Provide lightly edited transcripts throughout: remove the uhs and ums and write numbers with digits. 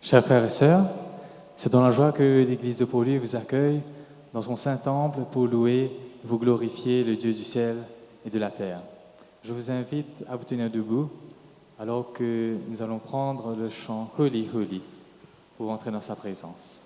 Chers frères et sœurs, c'est dans la joie que l'Église de Pau-Louis vous accueille dans son saint temple pour louer et vous glorifier le Dieu du ciel et de la terre. Je vous invite à vous tenir debout alors que nous allons prendre le chant Holy, Holy pour entrer dans sa présence.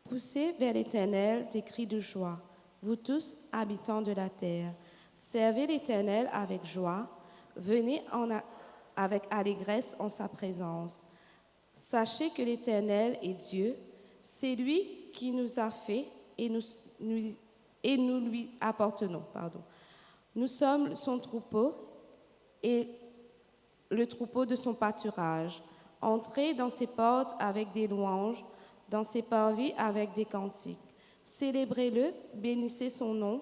Poussez vers l'Éternel des cris de joie, vous tous, habitants de la terre. Servez l'Éternel avec joie, venez avec allégresse en sa présence. Sachez que l'Éternel est Dieu, c'est lui qui nous a fait et nous lui appartenons. Nous sommes son troupeau et le troupeau de son pâturage. Entrez dans ses portes avec des louanges, dans ses parvis avec des cantiques. Célébrez-le, bénissez son nom,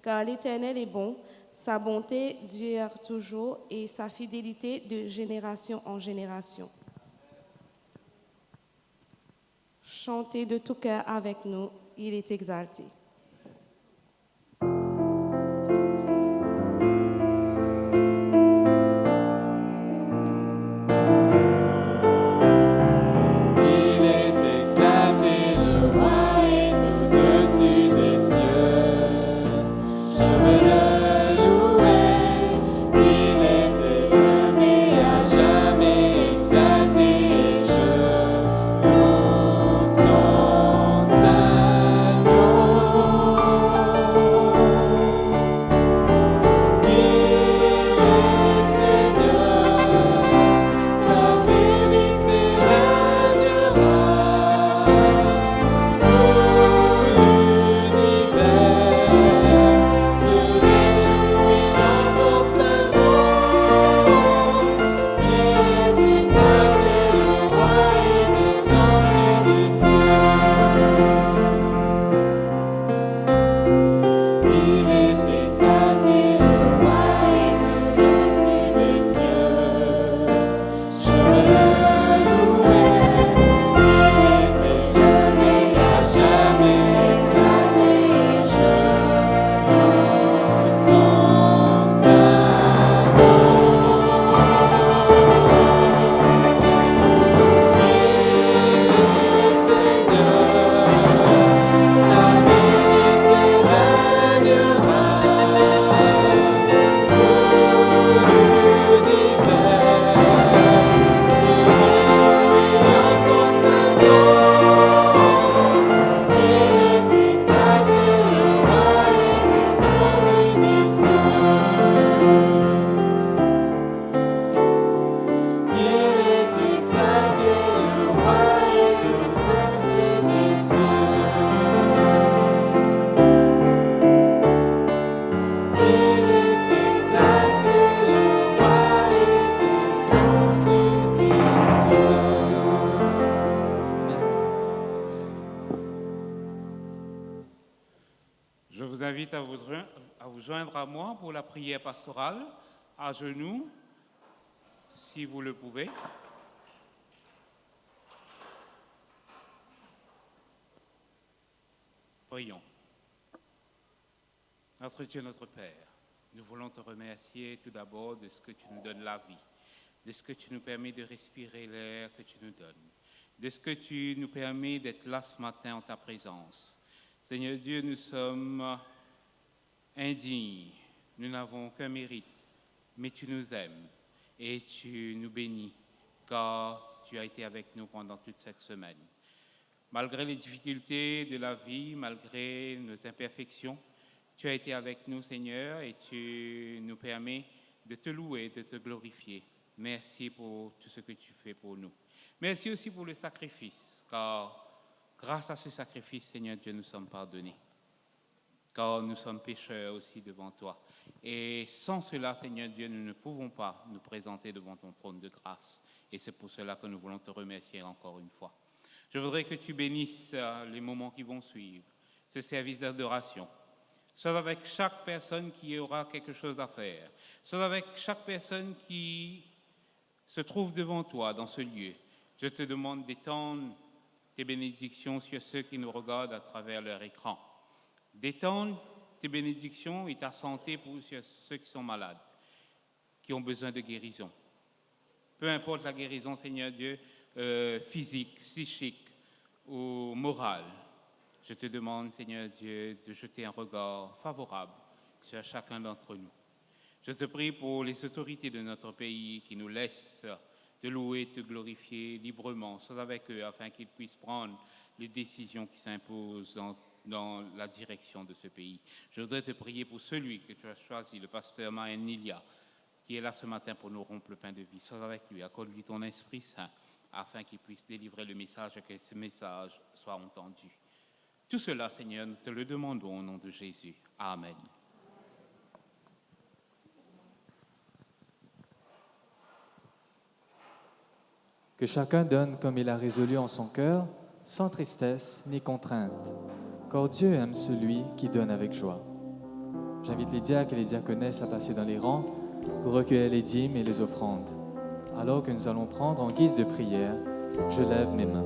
car l'Éternel est bon, sa bonté dure toujours et sa fidélité de génération en génération. Chantez de tout cœur avec nous, il est exalté. Son Saint nom. vous joindre à moi pour la prière pastorale, à genoux, si vous le pouvez. Prions. Notre Dieu, notre Père, nous voulons te remercier tout d'abord de ce que tu nous donnes la vie, de ce que tu nous permets de respirer l'air que tu nous donnes, de ce que tu nous permets d'être là ce matin en ta présence. Seigneur Dieu, nous sommes indignes, nous n'avons qu'un mérite, mais tu nous aimes et tu nous bénis, car tu as été avec nous pendant toute cette semaine. Malgré les difficultés de la vie, malgré nos imperfections, tu as été avec nous, Seigneur, et tu nous permets de te louer, de te glorifier. Merci pour tout ce que tu fais pour nous. Merci aussi pour le sacrifice, car grâce à ce sacrifice, Seigneur Dieu, nous sommes pardonnés. Car nous sommes pécheurs aussi devant toi. Et sans cela, Seigneur Dieu, nous ne pouvons pas nous présenter devant ton trône de grâce. Et c'est pour cela que nous voulons te remercier encore une fois. Je voudrais que tu bénisses les moments qui vont suivre, ce service d'adoration. Soit avec chaque personne qui aura quelque chose à faire, soit avec chaque personne qui se trouve devant toi dans ce lieu. Je te demande d'étendre tes bénédictions sur ceux qui nous regardent à travers leur écran. D'étendre tes bénédictions et ta santé sur ceux qui sont malades, qui ont besoin de guérison. Peu importe la guérison, Seigneur Dieu, physique, psychique ou morale. Je te demande, Seigneur Dieu, de jeter un regard favorable sur chacun d'entre nous. Je te prie pour les autorités de notre pays qui nous laissent te louer, te glorifier librement. Sois avec eux afin qu'ils puissent prendre les décisions qui s'imposent dans la direction de ce pays. Je voudrais te prier pour celui que tu as choisi, le pasteur Maël Nilia, qui est là ce matin pour nous rompre le pain de vie. Sois avec lui, accorde-lui ton Esprit Saint afin qu'il puisse délivrer le message et que ce message soit entendu. Tout cela, Seigneur, nous te le demandons au nom de Jésus. Amen. Que chacun donne comme il a résolu en son cœur, sans tristesse ni contrainte, car Dieu aime celui qui donne avec joie. J'invite les diacres et les diaconesses à passer dans les rangs pour recueillir les dîmes et les offrandes. Alors que nous allons prendre en guise de prière, je lève mes mains.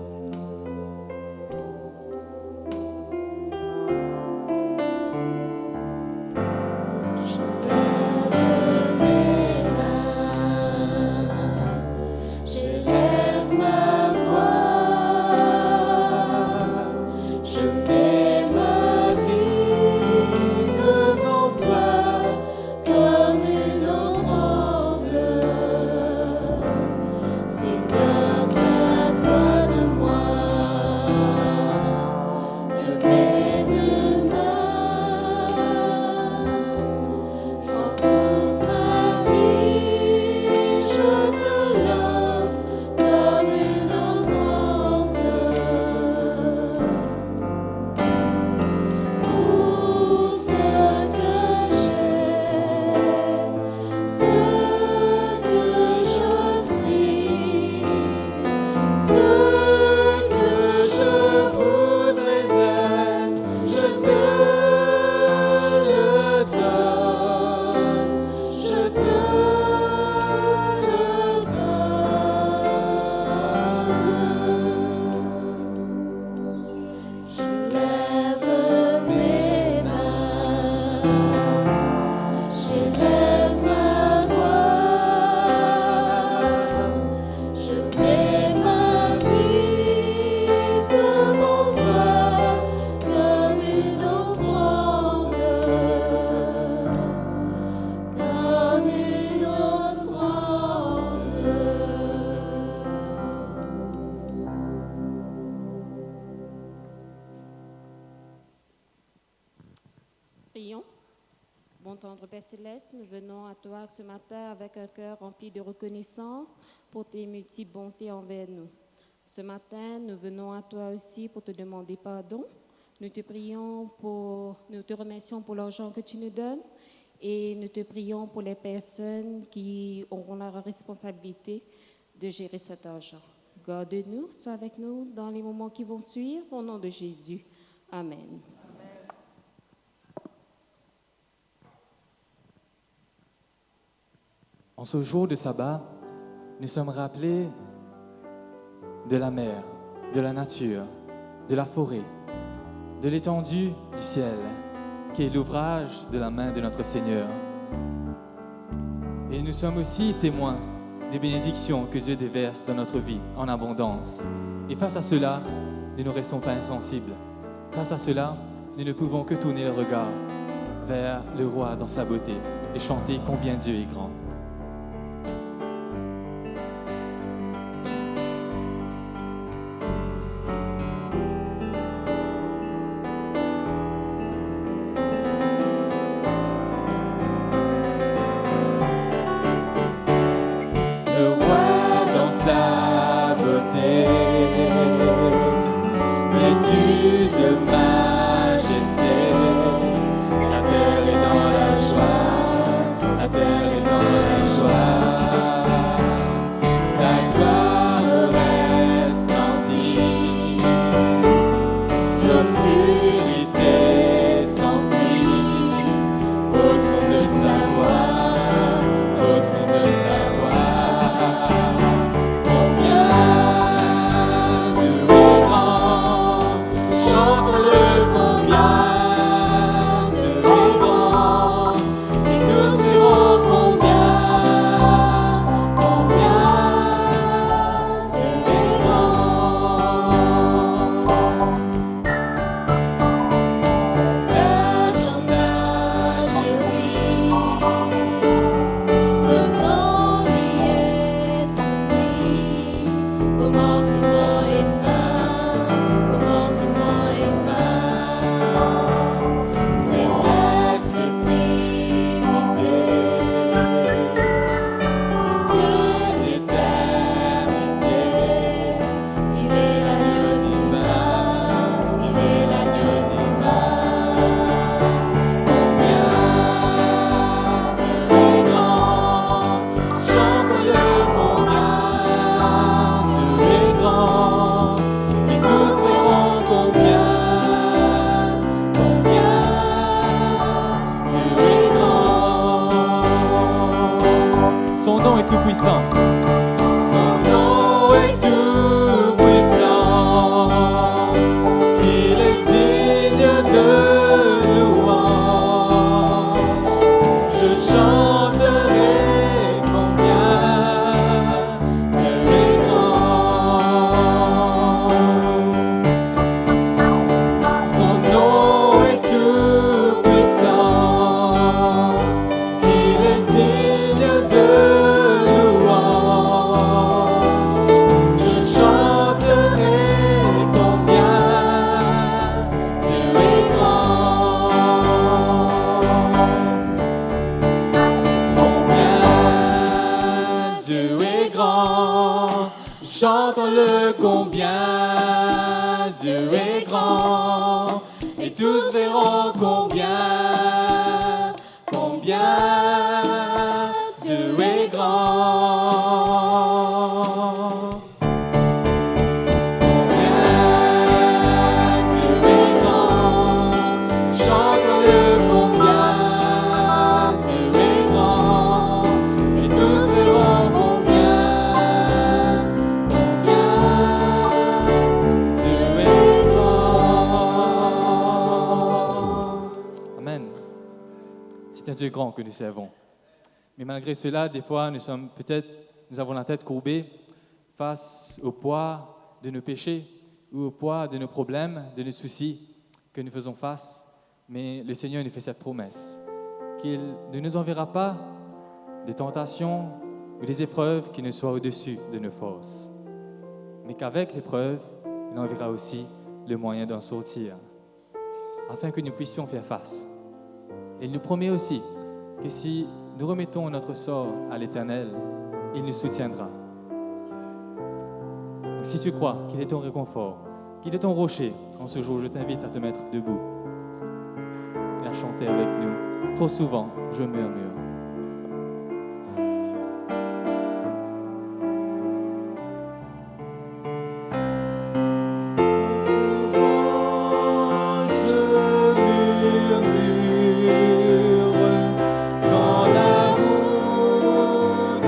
Prions. Bon tendre Père Céleste, nous venons à toi ce matin avec un cœur rempli de reconnaissance pour tes multiples bontés envers nous. Ce matin, nous venons à toi aussi pour te demander pardon. Nous te remercions pour l'argent que tu nous donnes et nous te prions pour les personnes qui auront la responsabilité de gérer cet argent. Garde-nous, sois avec nous dans les moments qui vont suivre, au nom de Jésus. Amen. En ce jour de sabbat, nous sommes rappelés de la mer, de la nature, de la forêt, de l'étendue du ciel, qui est l'ouvrage de la main de notre Seigneur. Et nous sommes aussi témoins des bénédictions que Dieu déverse dans notre vie en abondance. Et face à cela, nous ne restons pas insensibles. Face à cela, nous ne pouvons que tourner le regard vers le roi dans sa beauté et chanter combien Dieu est grand. Sa beauté, vêtu de majesté, la terre est dans la joie, la terre est dans la joie, sa gloire resplendit, l'obscurité s'enfuit, au son de sa voix, au son de sa voix. Son nom est tout puissant. Son nom est tout puissant. Il est digne de louange. Je chanterai combien Dieu est grand. Son nom est tout puissant. Il est digne de chantons-le combien Dieu est grand, et tous verront combien Dieu est grand. C'est un Dieu grand que nous servons. Mais malgré cela, des fois, nous avons la tête courbée face au poids de nos péchés ou au poids de nos problèmes, de nos soucis que nous faisons face. Mais le Seigneur nous fait cette promesse qu'il ne nous enverra pas des tentations ou des épreuves qui ne soient au-dessus de nos forces, mais qu'avec l'épreuve, il enverra aussi le moyen d'en sortir, afin que nous puissions faire face. Il nous promet aussi que si nous remettons notre sort à l'Éternel, il nous soutiendra. Donc, si tu crois qu'il est ton réconfort, qu'il est ton rocher, en ce jour, je t'invite à te mettre debout et à chanter avec nous. Trop souvent, je murmure. Quand la route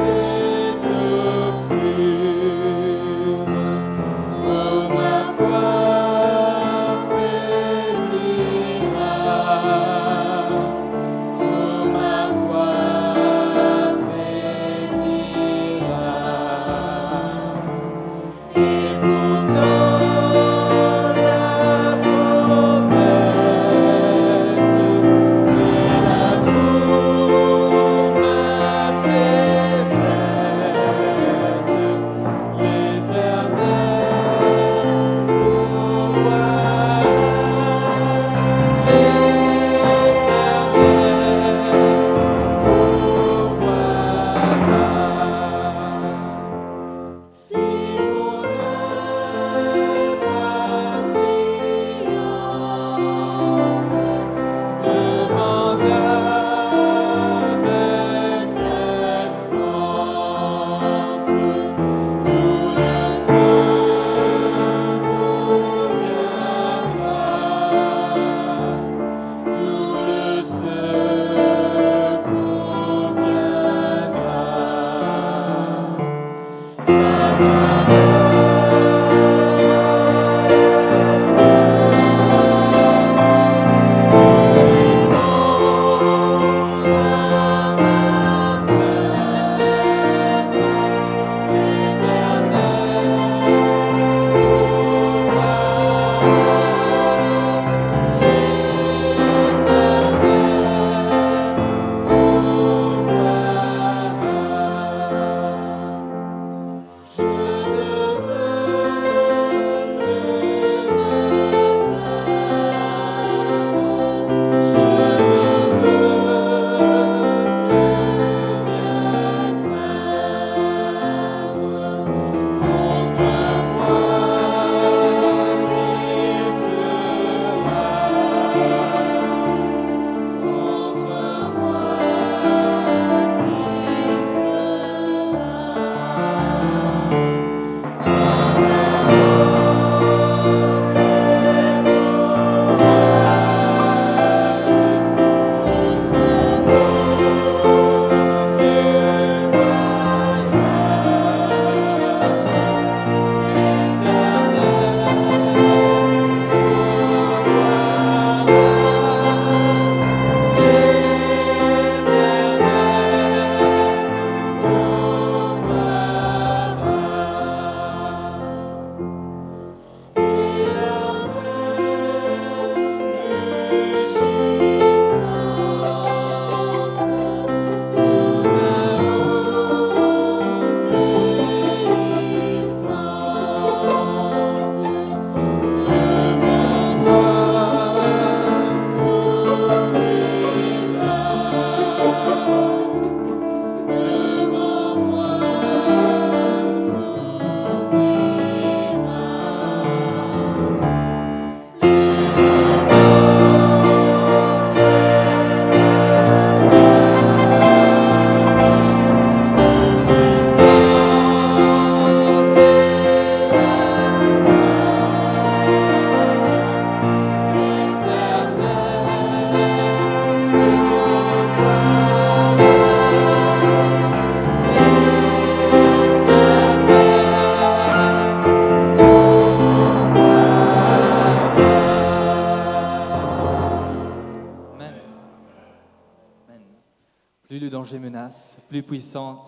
danger menace, plus puissante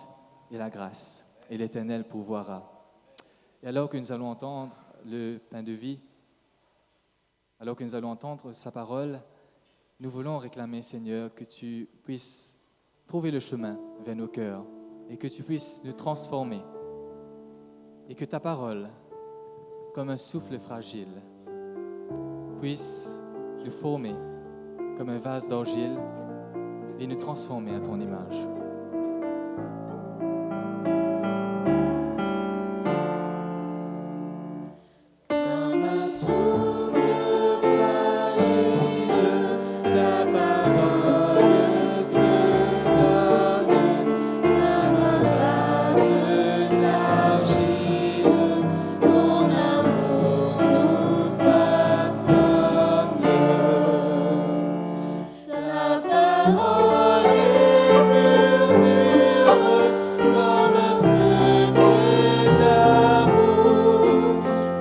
est la grâce, et l'Éternel pourvoira. Et alors que nous allons entendre le pain de vie, alors que nous allons entendre sa parole, nous voulons réclamer, Seigneur, que tu puisses trouver le chemin vers nos cœurs et que tu puisses nous transformer et que ta parole, comme un souffle fragile, puisse nous former comme un vase d'argile et nous transformer à ton image. Comme un souffle fragile, ta parole se donne. Comme un vase d'argile, ton amour nous façonne. Ta parole est murmure comme un secret d'amour.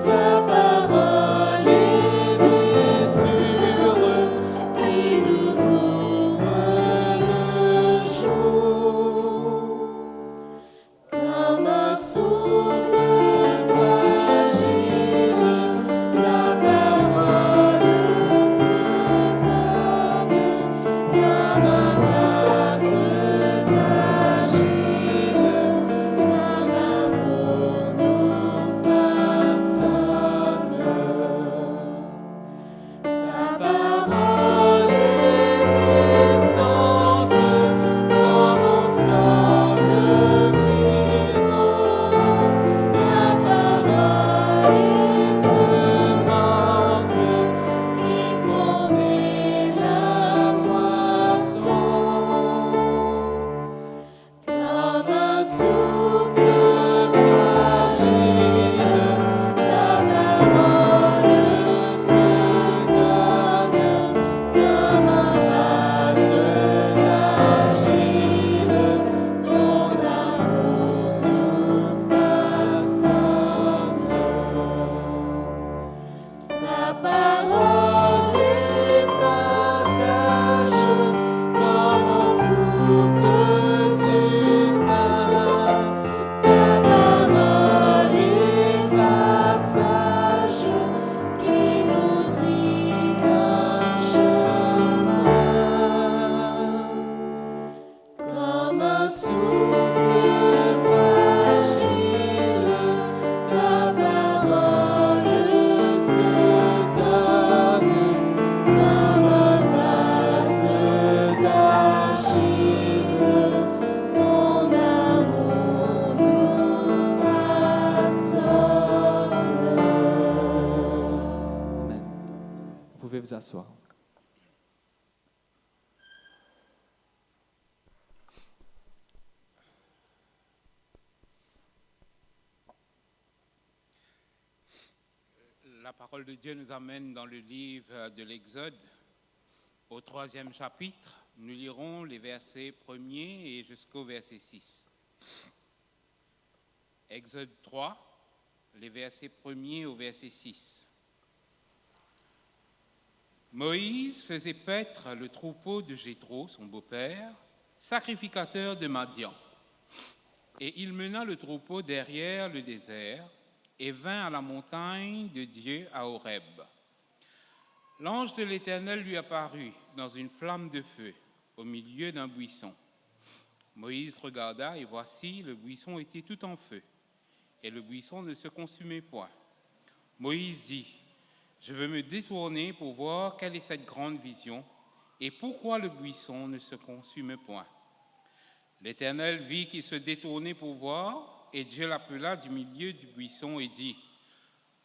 Ta parole est blessure qui nous ouvre le jour. Comme un souffle fragile, ta parole se donne. Comme un vase d'argile, ton amour nous façonne. Ta parole est naissance quand on sort de prison. Ta parole est semence qui promet la moisson. Comme un souffle fragile, ta parole se donne. Comme un vase d'argile, ton amour nous façonne. Ta parole est partage comme on coupe du pain. Ta parole est passage qui nous dit un chemin. Comme un souffle fragile, ta parole se donne. Comme un vase d'argile, ton amour nous façonne. Amen. Vous pouvez vous asseoir. La parole de Dieu nous amène dans le livre de l'Exode, au 3e chapitre. Nous lirons les versets 1er et jusqu'au verset 6. Exode 3, les versets 1er au verset 6. Moïse faisait paître le troupeau de Jéthro, son beau-père, sacrificateur de Madian. Et il mena le troupeau derrière le désert et vint à la montagne de Dieu à Horeb. L'ange de l'Éternel lui apparut dans une flamme de feu au milieu d'un buisson. Moïse regarda et voici, le buisson était tout en feu et le buisson ne se consumait point. Moïse dit: je veux me détourner pour voir quelle est cette grande vision et pourquoi le buisson ne se consume point. L'Éternel vit qu'il se détournait pour voir, et Dieu l'appela du milieu du buisson et dit: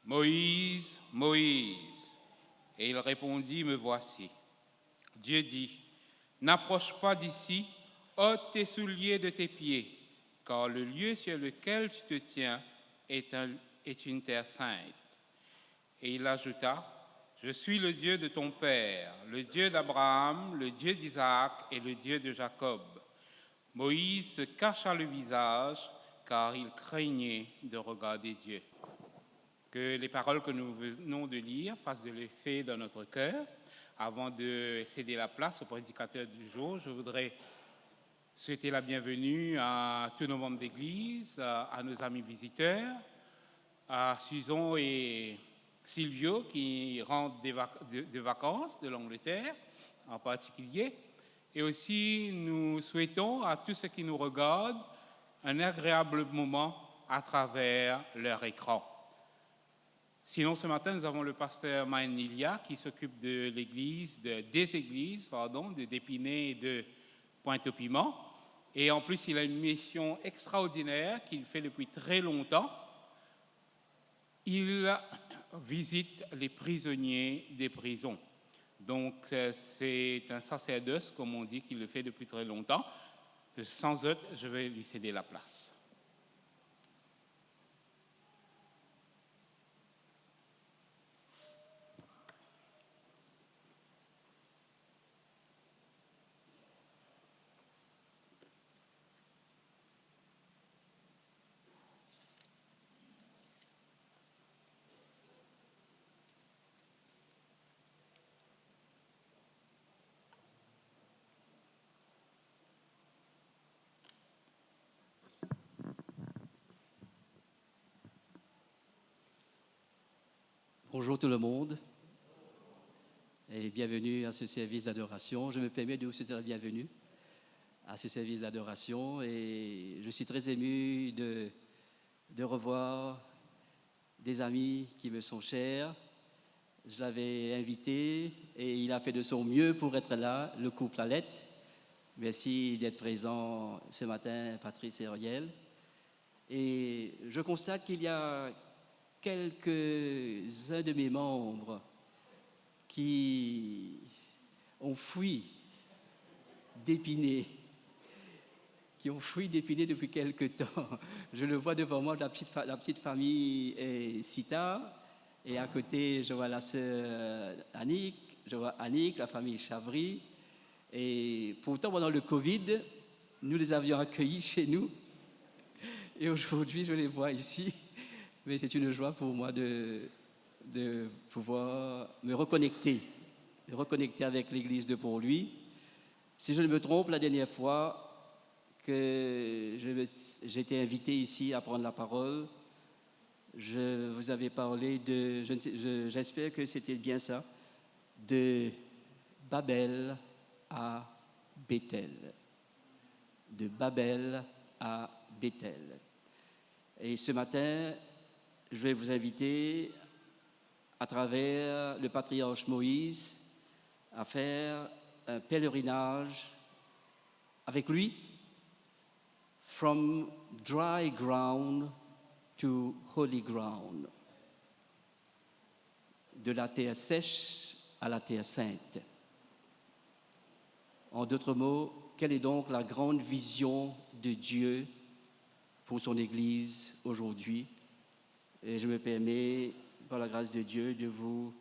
Moïse, Moïse. Et il répondit: me voici. Dieu dit: n'approche pas d'ici, ôte tes souliers de tes pieds, car le lieu sur lequel tu te tiens est une terre sainte. Et il ajouta: je suis le Dieu de ton père, le Dieu d'Abraham, le Dieu d'Isaac et le Dieu de Jacob. Moïse se cacha le visage, car il craignait de regarder Dieu. Que les paroles que nous venons de lire fassent de l'effet dans notre cœur. Avant de céder la place au prédicateur du jour, je voudrais souhaiter la bienvenue à tous nos membres d'église, à nos amis visiteurs, à Susan et Silvio qui rentrent de vacances de l'Angleterre en particulier. Et aussi, nous souhaitons à tous ceux qui nous regardent un agréable moment à travers leur écran. Sinon, ce matin, nous avons le pasteur Maënilia qui s'occupe de des églises, de d'Épinay et de Pointe-au-Piment. Et en plus, il a une mission extraordinaire qu'il fait depuis très longtemps. Il visite les prisonniers des prisons. Donc, c'est un sacerdoce, comme on dit, qu'il le fait depuis très longtemps. Sans eux, je vais lui céder la place. Bonjour tout le monde et bienvenue à ce service d'adoration. Je me permets de vous souhaiter la bienvenue à ce service d'adoration et je suis très ému de revoir des amis qui me sont chers. Je l'avais invité et il a fait de son mieux pour être là, le couple Alette. Merci d'être présent ce matin, Patrice et Ariel. Et je constate qu'il y a quelques-uns de mes membres qui ont fui d'Épinay, depuis quelque temps. Je le vois devant moi, la petite famille Sita, et à côté, je vois la sœur Annick, je vois Annick, la famille Chavry. Et pourtant, pendant le Covid, nous les avions accueillis chez nous. Et aujourd'hui, je les vois ici. Mais c'est une joie pour moi de pouvoir me reconnecter avec l'Église de Port-Louis. Si je ne me trompe, la dernière fois que j'ai été invité ici à prendre la parole, je vous avais parlé j'espère que c'était bien ça, de Babel à Bethel. De Babel à Bethel. Et ce matin, je vais vous inviter, à travers le patriarche Moïse, à faire un pèlerinage avec lui, from dry ground to holy ground, de la terre sèche à la terre sainte. En d'autres mots, quelle est donc la grande vision de Dieu pour son Église aujourd'hui? Et je me permets, par la grâce de Dieu, de vous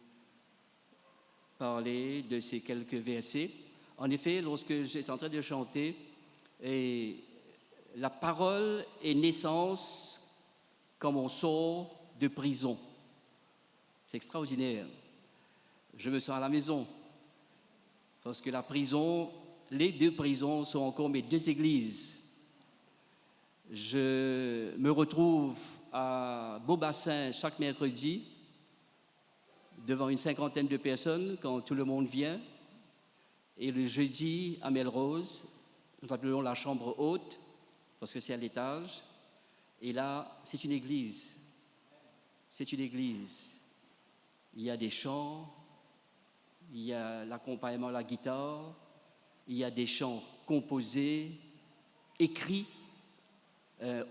parler de ces quelques versets. En effet, lorsque j'étais en train de chanter, la parole est naissance comme on sort de prison. C'est extraordinaire. Je me sens à la maison. Parce que la prison, les deux prisons sont encore mes deux églises. Je me retrouve à Beaubassin chaque mercredi devant une cinquantaine de personnes quand tout le monde vient. Et le jeudi à Melrose, nous appelons la chambre haute parce que c'est à l'étage. Et là, c'est une église. C'est une église. Il y a des chants, il y a l'accompagnement à la guitare, il y a des chants composés, écrits.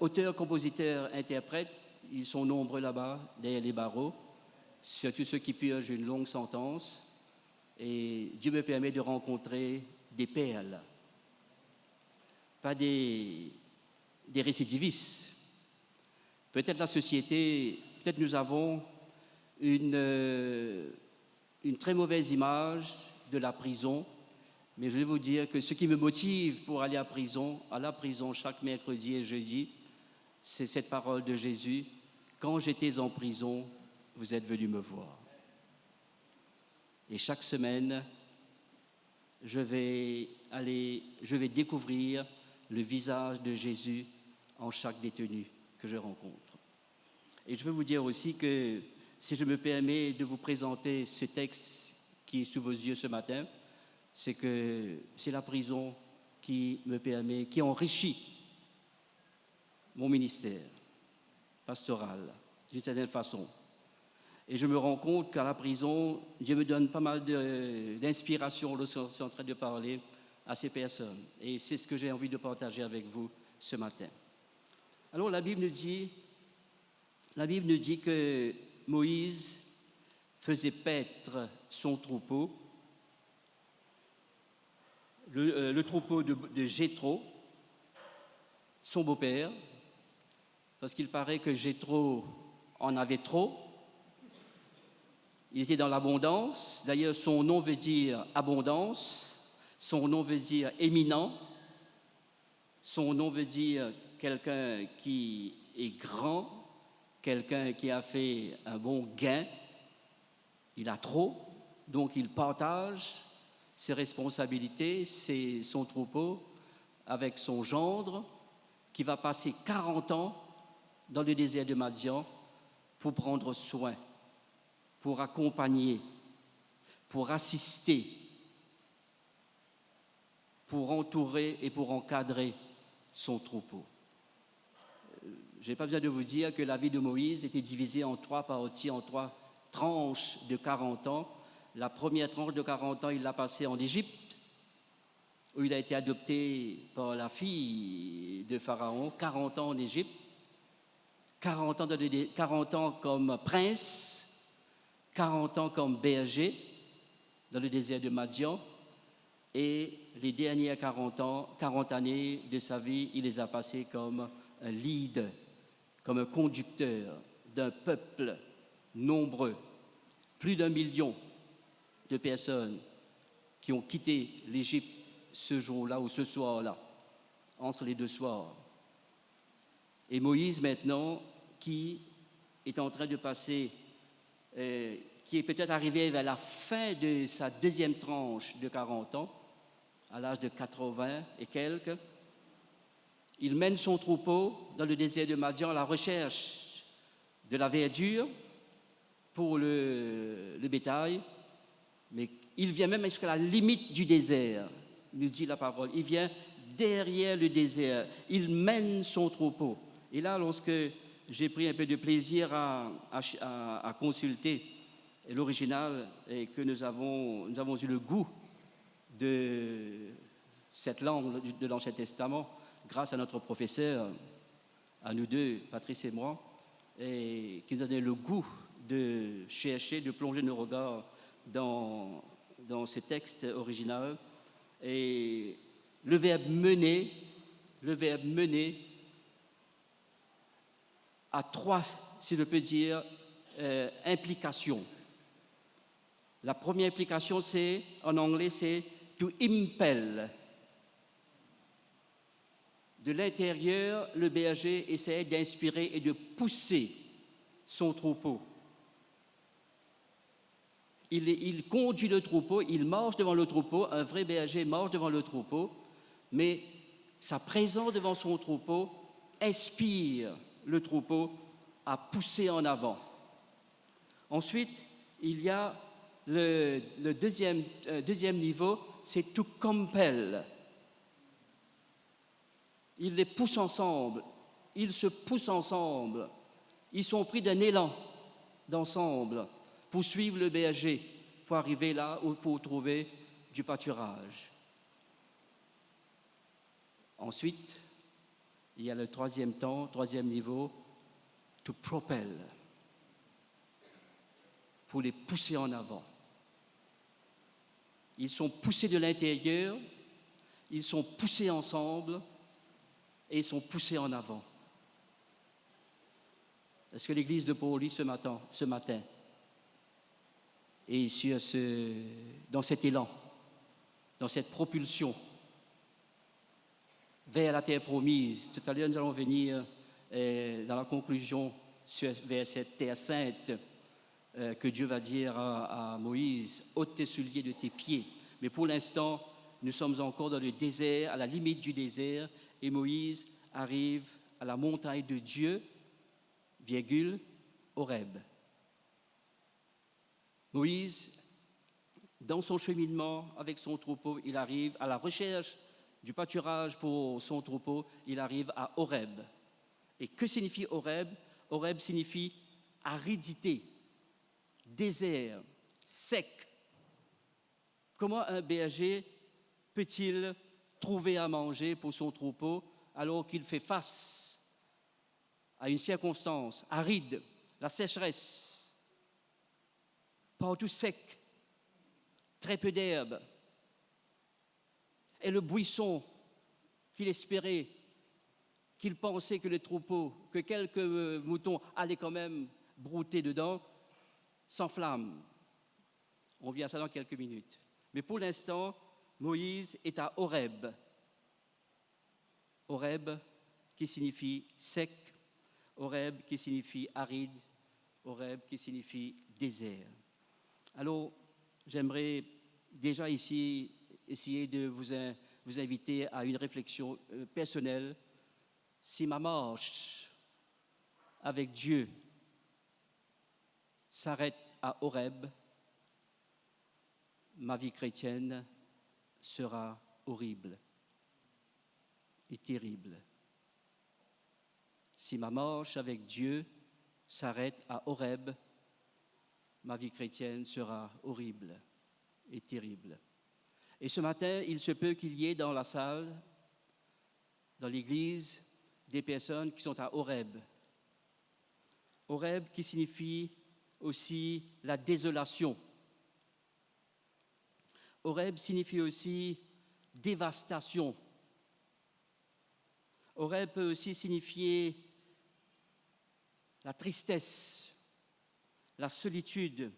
Auteurs, compositeurs, interprètes, ils sont nombreux là-bas, derrière les barreaux, surtout ceux qui purgent une longue sentence. Et Dieu me permet de rencontrer des perles, pas des récidivistes. Peut-être la société, peut-être nous avons une très mauvaise image de la prison, mais je vais vous dire que ce qui me motive pour aller à la prison chaque mercredi et jeudi, c'est cette parole de Jésus. Quand j'étais en prison, vous êtes venus me voir. Et chaque semaine, je vais découvrir le visage de Jésus en chaque détenu que je rencontre. Et je peux vous dire aussi que si je me permets de vous présenter ce texte qui est sous vos yeux ce matin, c'est que c'est la prison qui me permet, qui enrichit mon ministère pastoral d'une certaine façon. Et je me rends compte qu'à la prison, Dieu me donne pas mal d'inspiration lorsque je suis en train de parler à ces personnes. Et c'est ce que j'ai envie de partager avec vous ce matin. Alors la Bible nous dit que Moïse faisait paître son troupeau, le troupeau de Jéthro, son beau-père, parce qu'il paraît que Jéthro en avait trop. Il était dans l'abondance. D'ailleurs, son nom veut dire abondance, son nom veut dire éminent, son nom veut dire quelqu'un qui est grand, quelqu'un qui a fait un bon gain. Il a trop, donc il partage ses responsabilités, son troupeau, avec son gendre, qui va passer 40 ans dans le désert de Madian pour prendre soin, pour accompagner, pour assister, pour entourer et pour encadrer son troupeau. Je n'ai pas besoin de vous dire que la vie de Moïse était divisée en 3 parties, en 3 tranches de 40 ans. La première tranche de 40 ans, il l'a passée en Égypte, où il a été adopté par la fille de Pharaon, 40 ans en Égypte, 40 ans comme prince, 40 ans comme berger dans le désert de Madian, et les dernières 40 années de sa vie, il les a passées comme un leader, comme un conducteur d'un peuple nombreux, plus d'1 million de personnes qui ont quitté l'Égypte ce jour-là ou ce soir-là, entre les 2 soirs. Et Moïse maintenant, qui est en train de passer, qui est peut-être arrivé vers la fin de sa 2e tranche de 40 ans, à l'âge de 80 et quelques, il mène son troupeau dans le désert de Madian à la recherche de la verdure pour le bétail, mais il vient même jusqu'à la limite du désert, nous dit la parole. Il vient derrière le désert, il mène son troupeau. Et là, lorsque j'ai pris un peu de plaisir à consulter l'original et que nous avons eu le goût de cette langue de l'Ancien Testament, grâce à notre professeur, à nous deux, Patrice et moi, et qui nous a donné le goût de chercher, de plonger nos regards dans ce texte original. Et le verbe mener a 3, si je peux dire, implications. La première implication, en anglais, c'est to impel. De l'intérieur, le berger essaie d'inspirer et de pousser son troupeau. Il conduit le troupeau, il marche devant le troupeau, un vrai berger marche devant le troupeau, mais sa présence devant son troupeau inspire le troupeau à pousser en avant. Ensuite, il y a le deuxième niveau, c'est to compel. Ils les poussent ensemble, ils se poussent ensemble, ils sont pris d'un élan d'ensemble pour suivre le berger, pour arriver là ou pour trouver du pâturage. Ensuite, il y a le troisième niveau, to propel, pour les pousser en avant. Ils sont poussés de l'intérieur, ils sont poussés ensemble et ils sont poussés en avant. Est-ce que l'église de Pau-Louis ce matin est dans cet élan, dans cette propulsion vers la terre promise? Tout à l'heure, nous allons venir dans la conclusion vers cette terre sainte que Dieu va dire à Moïse, ôte tes souliers de tes pieds. Mais pour l'instant, nous sommes encore dans le désert, à la limite du désert, et Moïse arrive à la montagne de Dieu, virgule, Horeb. Moïse, dans son cheminement avec son troupeau, il arrive à la recherche du pâturage pour son troupeau, il arrive à Horeb. Et que signifie Horeb? Horeb signifie aridité, désert, sec. Comment un berger peut-il trouver à manger pour son troupeau alors qu'il fait face à une circonstance aride, la sécheresse, partout sec, très peu d'herbe, et le buisson qu'il espérait, qu'il pensait que le troupeau, que quelques moutons allaient quand même brouter dedans, s'enflamme. On vient à ça dans quelques minutes. Mais pour l'instant, Moïse est à Horeb. Horeb qui signifie sec, Horeb qui signifie aride, Horeb qui signifie désert. Alors, j'aimerais déjà ici essayer de vous inviter à une réflexion personnelle. Si ma marche avec Dieu s'arrête à Horeb, ma vie chrétienne sera horrible et terrible. Si ma marche avec Dieu s'arrête à Horeb, ma vie chrétienne sera horrible et terrible. Et ce matin, il se peut qu'il y ait dans la salle, dans l'église, des personnes qui sont à Horeb. Horeb qui signifie aussi la désolation. Horeb signifie aussi dévastation. Horeb peut aussi signifier la tristesse, la solitude.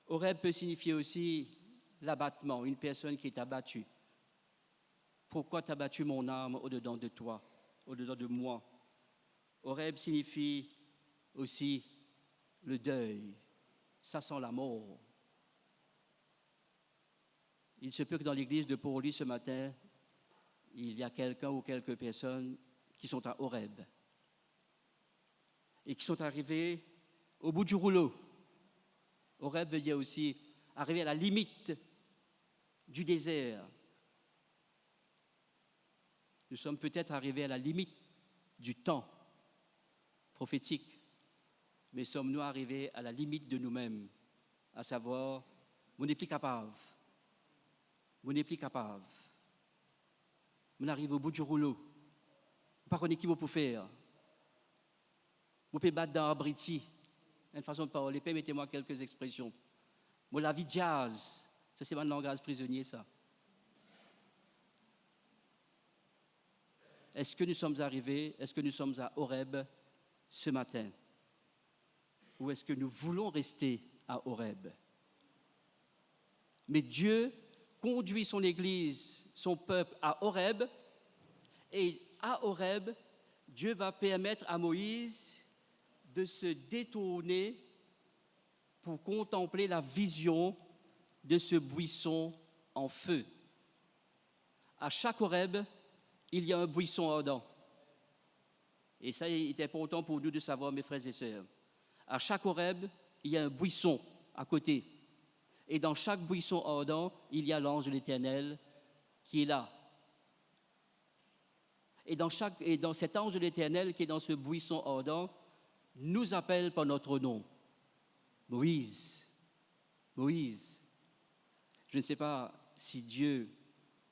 Horeb peut signifier aussi l'abattement, une personne qui est abattue. Pourquoi t'as battu mon âme au-dedans de toi, au-dedans de moi? Horeb signifie aussi le deuil. Ça sent la mort. Il se peut que dans l'église de Port-Louis ce matin, il y a quelqu'un ou quelques personnes qui sont à Horeb et qui sont arrivés au bout du rouleau. Horeb veut dire aussi arriver à la limite du désert. Nous sommes peut-être arrivés à la limite du temps prophétique, mais sommes-nous arrivés à la limite de nous-mêmes, à savoir, vous n'êtes plus capable. Vous n'êtes plus capable. Vous arrivez au bout du rouleau. Vous ne savez pas qui vous pouvez faire. Vous pouvez battre dans un briti. Une façon de parler. Permettez-moi quelques expressions. Moi, la vie jazz. Ça, c'est mon langage prisonnier, ça. Est-ce que nous sommes arrivés, est-ce que nous sommes à Horeb ce matin? Ou est-ce que nous voulons rester à Horeb? Mais Dieu conduit son Église, son peuple à Horeb, et à Horeb, Dieu va permettre à Moïse de se détourner pour contempler la vision de ce buisson en feu. À chaque Horeb, il y a un buisson ardent. Et ça, il est important pour nous de savoir, mes frères et sœurs. À chaque Horeb, il y a un buisson à côté. Et dans chaque buisson ardent, il y a l'ange de l'Éternel qui est là. Et dans cet ange de l'Éternel qui est dans ce buisson ardent, nous appelle par notre nom. Moïse. Moïse. Je ne sais pas si Dieu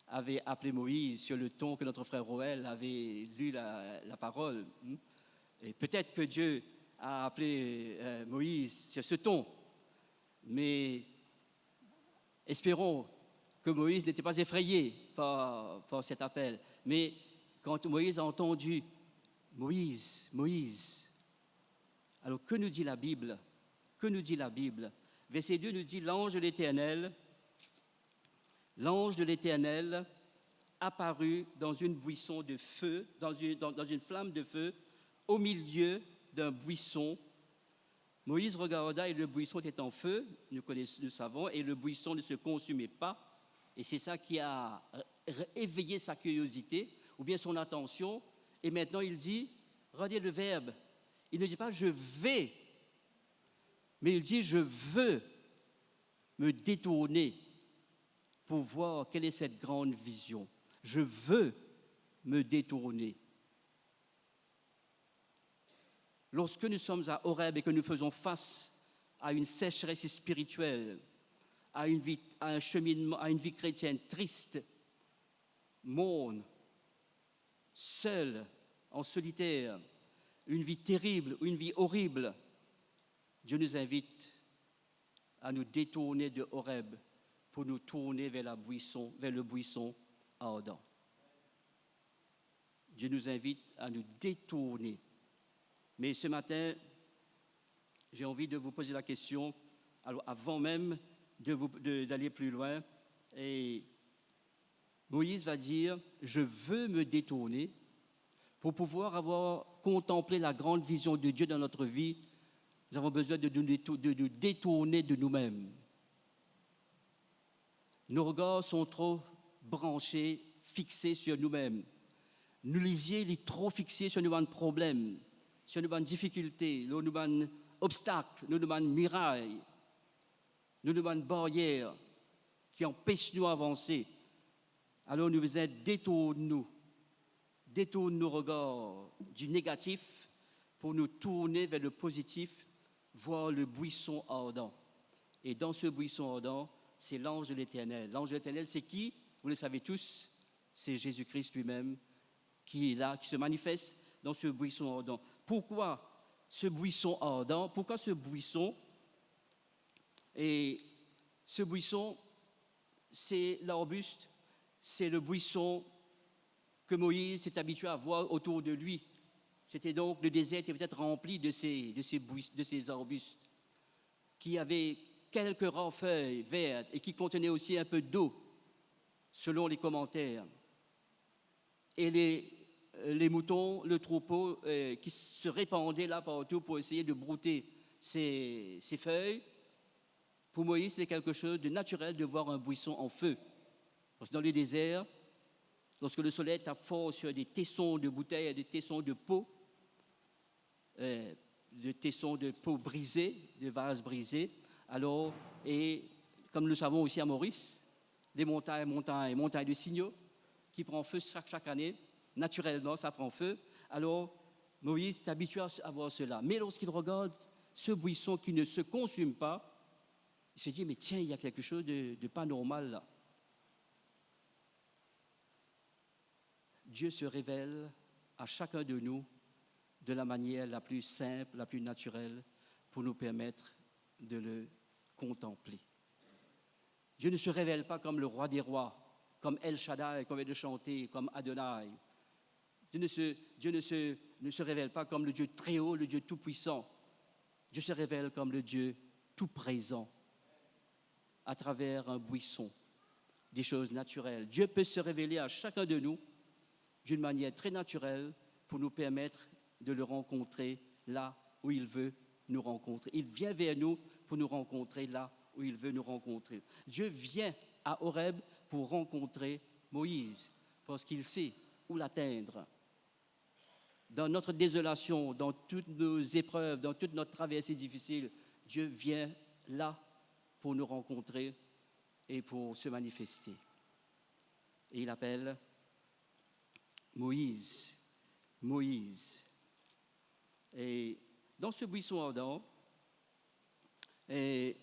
avait appelé Moïse sur le ton que notre frère Roël avait lu la parole. Et peut-être que Dieu a appelé Moïse sur ce ton. Mais espérons que Moïse n'était pas effrayé par cet appel. Mais quand Moïse a entendu « Moïse, Moïse », alors que nous dit la Bible? Que nous dit la Bible? Verset 2 nous dit « L'ange de l'Éternel apparut dans une buisson de feu, dans une flamme de feu, au milieu d'un buisson. Moïse regarda et le buisson était en feu, nous savons, et le buisson ne se consumait pas. Et c'est ça qui a éveillé sa curiosité. ou bien son attention. Et maintenant, il dit, regardez le verbe, il ne dit pas « je vais », mais il dit « je veux me détourner pour voir quelle est cette grande vision. Je veux me détourner. » Lorsque nous sommes à Horeb et que nous faisons face à une sécheresse spirituelle, à un cheminement, à une vie chrétienne triste, morne, seule, en solitaire, une vie terrible, une vie horrible, Dieu nous invite à nous détourner de Horeb pour nous tourner vers le buisson ardent. Dieu nous invite à nous détourner. Mais ce matin, j'ai envie de vous poser la question, alors avant même d'aller plus loin, et Moïse va dire « Je veux me détourner » pour pouvoir avoir contemplé la grande vision de Dieu dans notre vie. Nous avons besoin de nous détourner de nous-mêmes. Nos regards sont trop branchés, fixés sur nous-mêmes. Nous lisiez, il est trop fixé sur nos problèmes, sur nos difficultés, nos obstacles, nos murailles, nos barrières qui empêchent nous d'avancer. Alors nous besoin détourne nos regards du négatif pour nous tourner vers le positif, voir le buisson ardent. Et dans ce buisson ardent, c'est l'ange de l'Éternel. L'ange de l'Éternel, c'est qui? Vous le savez tous, c'est Jésus-Christ lui-même qui est là, qui se manifeste dans ce buisson ardent. Pourquoi ce buisson ardent? Pourquoi ce buisson? Et ce buisson, c'est l'arbuste, c'est le buisson que Moïse s'est habitué à voir autour de lui. C'était donc, le désert était peut-être rempli de ces arbustes qui avaient quelques rares feuilles vertes et qui contenaient aussi un peu d'eau, selon les commentaires. Et les moutons, le troupeau qui se répandaient là partout pour essayer de brouter ces feuilles. Pour Moïse, c'était quelque chose de naturel de voir un buisson en feu. Parce que dans le désert, lorsque le soleil tape fort sur des tessons de bouteilles et des tessons de pots, brisés, de vases brisés, alors, et comme nous le savons aussi à Maurice, les montagnes de signaux qui prend feu chaque année, naturellement ça prend feu. Alors Moïse est habitué à voir cela. Mais lorsqu'il regarde ce buisson qui ne se consume pas, il se dit, mais tiens, il y a quelque chose de pas normal là. Dieu se révèle à chacun de nous de la manière la plus simple, la plus naturelle, pour nous permettre de le contempler. Dieu ne se révèle pas comme le roi des rois, comme El Shaddai, comme vient de chanter, comme Adonai. Dieu ne se révèle pas comme le Dieu très haut, le Dieu tout-puissant. Dieu se révèle comme le Dieu tout-présent, à travers un buisson, des choses naturelles. Dieu peut se révéler à chacun de nous d'une manière très naturelle pour nous permettre de le rencontrer là où il veut nous rencontrer. Il vient vers nous pour nous rencontrer là où il veut nous rencontrer. Dieu vient à Horeb pour rencontrer Moïse, parce qu'il sait où l'atteindre. Dans notre désolation, dans toutes nos épreuves, dans toute notre traversée difficile, Dieu vient là pour nous rencontrer et pour se manifester. Et il appelle Moïse. Moïse. Et dans ce buisson ardent, il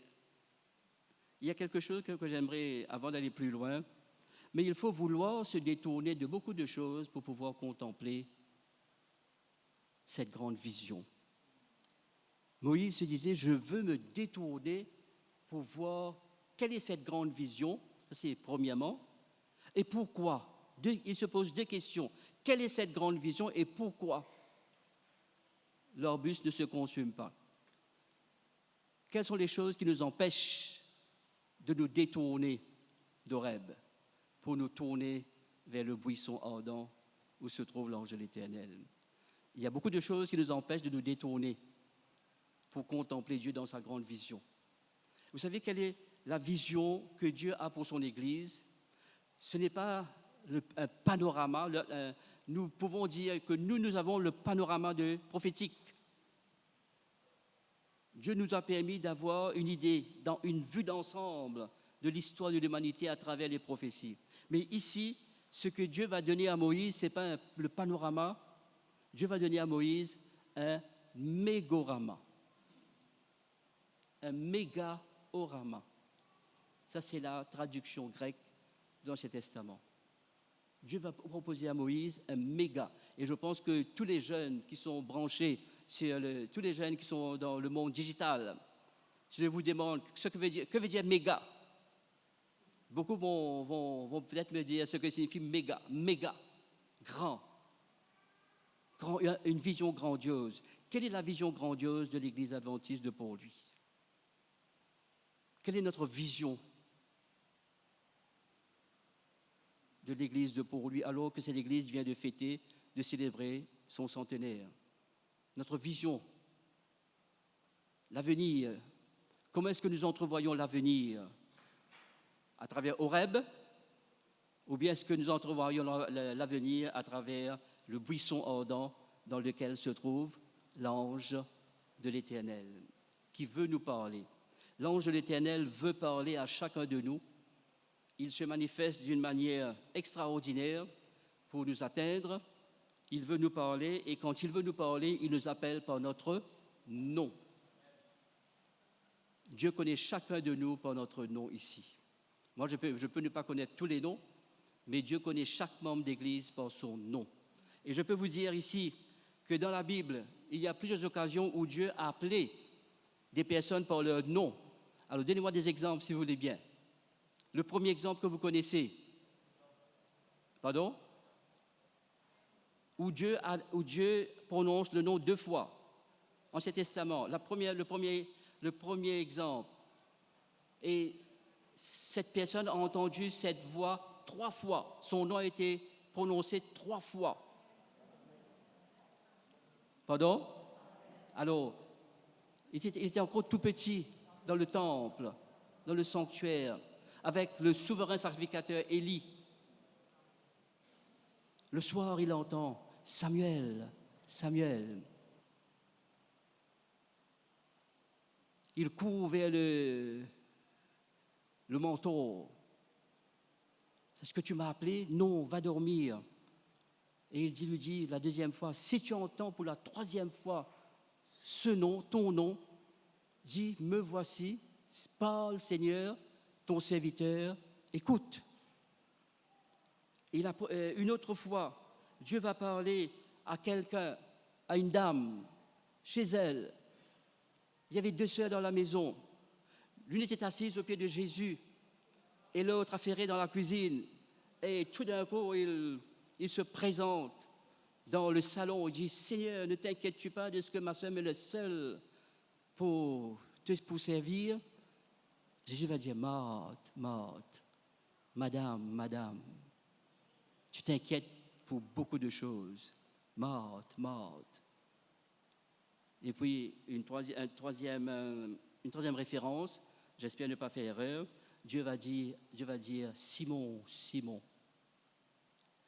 y a quelque chose que j'aimerais, avant d'aller plus loin, mais il faut vouloir se détourner de beaucoup de choses pour pouvoir contempler cette grande vision. Moïse se disait, je veux me détourner pour voir quelle est cette grande vision, ça c'est premièrement, et pourquoi. Il se pose deux questions. Quelle est cette grande vision et pourquoi l'arbuste ne se consume pas? Quelles sont les choses qui nous empêchent de nous détourner d'Horeb pour nous tourner vers le buisson ardent où se trouve l'ange de l'Éternel? Il y a beaucoup de choses qui nous empêchent de nous détourner pour contempler Dieu dans sa grande vision. Vous savez quelle est la vision que Dieu a pour son Église? Ce n'est pas un panorama. Nous pouvons dire que nous avons le panorama prophétique. Dieu nous a permis d'avoir une idée, une vue d'ensemble de l'histoire de l'humanité à travers les prophéties. Mais ici, ce que Dieu va donner à Moïse, ce n'est pas le panorama. Dieu va donner à Moïse un mégorama. Un mégaorama. Ça, c'est la traduction grecque dans l'Ancien Testament. Dieu va proposer à Moïse un méga. Et je pense que tous les jeunes qui sont branchés, tous les jeunes qui sont dans le monde digital, si je vous demande que veut dire méga, beaucoup vont peut-être me dire ce que signifie méga, grand, une vision grandiose. Quelle est la vision grandiose de l'Église adventiste de Port-Louis? Quelle est notre vision de l'Église de Port-Louis alors que cette Église vient de célébrer son centenaire? Notre vision, l'avenir, comment est-ce que nous entrevoyons l'avenir? À travers Horeb, ou bien est-ce que nous entrevoyons l'avenir à travers le buisson ardent dans lequel se trouve l'ange de l'Éternel, qui veut nous parler? L'ange de l'Éternel veut parler à chacun de nous. Il se manifeste d'une manière extraordinaire pour nous atteindre. Il veut nous parler et quand il veut nous parler, il nous appelle par notre nom. Dieu connaît chacun de nous par notre nom ici. Moi, je peux ne pas connaître tous les noms, mais Dieu connaît chaque membre d'Église par son nom. Et je peux vous dire ici que dans la Bible, il y a plusieurs occasions où Dieu a appelé des personnes par leur nom. Alors, donnez-moi des exemples si vous voulez bien. Le premier exemple que vous connaissez, pardon? Où Dieu prononce le nom 2 fois, Ancien Testament. Le premier exemple. Et cette personne a entendu cette voix 3 fois. Son nom a été prononcé 3 fois. Pardon? Alors, il était encore tout petit dans le temple, dans le sanctuaire, avec le souverain sacrificateur Élie. Le soir, il entend Samuel, Samuel. Il court vers le mentor. Est-ce que tu m'as appelé? Non, va dormir. Et il lui dit la 2e fois, si tu entends pour la 3e fois ce nom, ton nom, dis, me voici, parle Seigneur, ton serviteur, écoute. Et une autre fois, Dieu va parler à quelqu'un, à une dame, chez elle. Il y avait 2 sœurs dans la maison. L'une était assise au pied de Jésus et l'autre affairée dans la cuisine. Et tout d'un coup, il se présente dans le salon. Il dit, Seigneur, ne t'inquiètes-tu pas de ce que ma sœur me laisse seule pour servir? Jésus va dire, Marthe, Marthe, Madame, tu t'inquiètes pour beaucoup de choses. Marthe. Et puis, une troisième référence, j'espère ne pas faire erreur, Dieu va dire, Simon,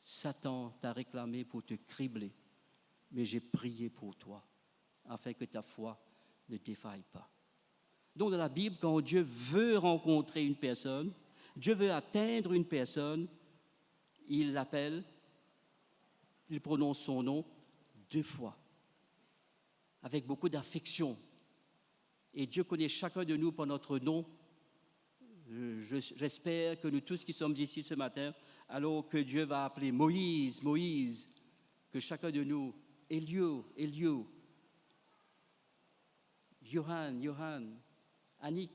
Satan t'a réclamé pour te cribler, mais j'ai prié pour toi, afin que ta foi ne défaille pas. Donc, dans la Bible, quand Dieu veut rencontrer une personne, Dieu veut atteindre une personne, il l'appelle, il prononce son nom 2 fois, avec beaucoup d'affection. Et Dieu connaît chacun de nous par notre nom. J'espère que nous tous qui sommes ici ce matin, alors que Dieu va appeler Moïse, que chacun de nous, Elio, Johan, Annick,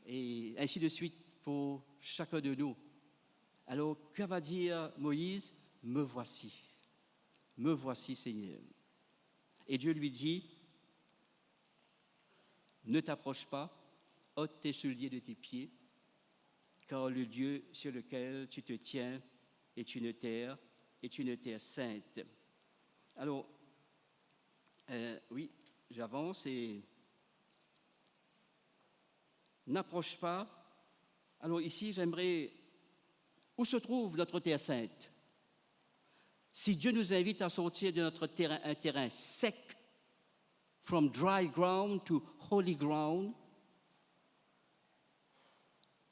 et ainsi de suite pour chacun de nous. Alors, que va dire Moïse? Me voici, Seigneur. Et Dieu lui dit, ne t'approche pas, ôte tes souliers de tes pieds, car le lieu sur lequel tu te tiens est une terre sainte. Alors, oui, j'avance et n'approche pas. Alors ici, j'aimerais Où se trouve notre terre sainte? Si Dieu nous invite à sortir de notre terrain, un terrain sec, from dry ground to holy ground,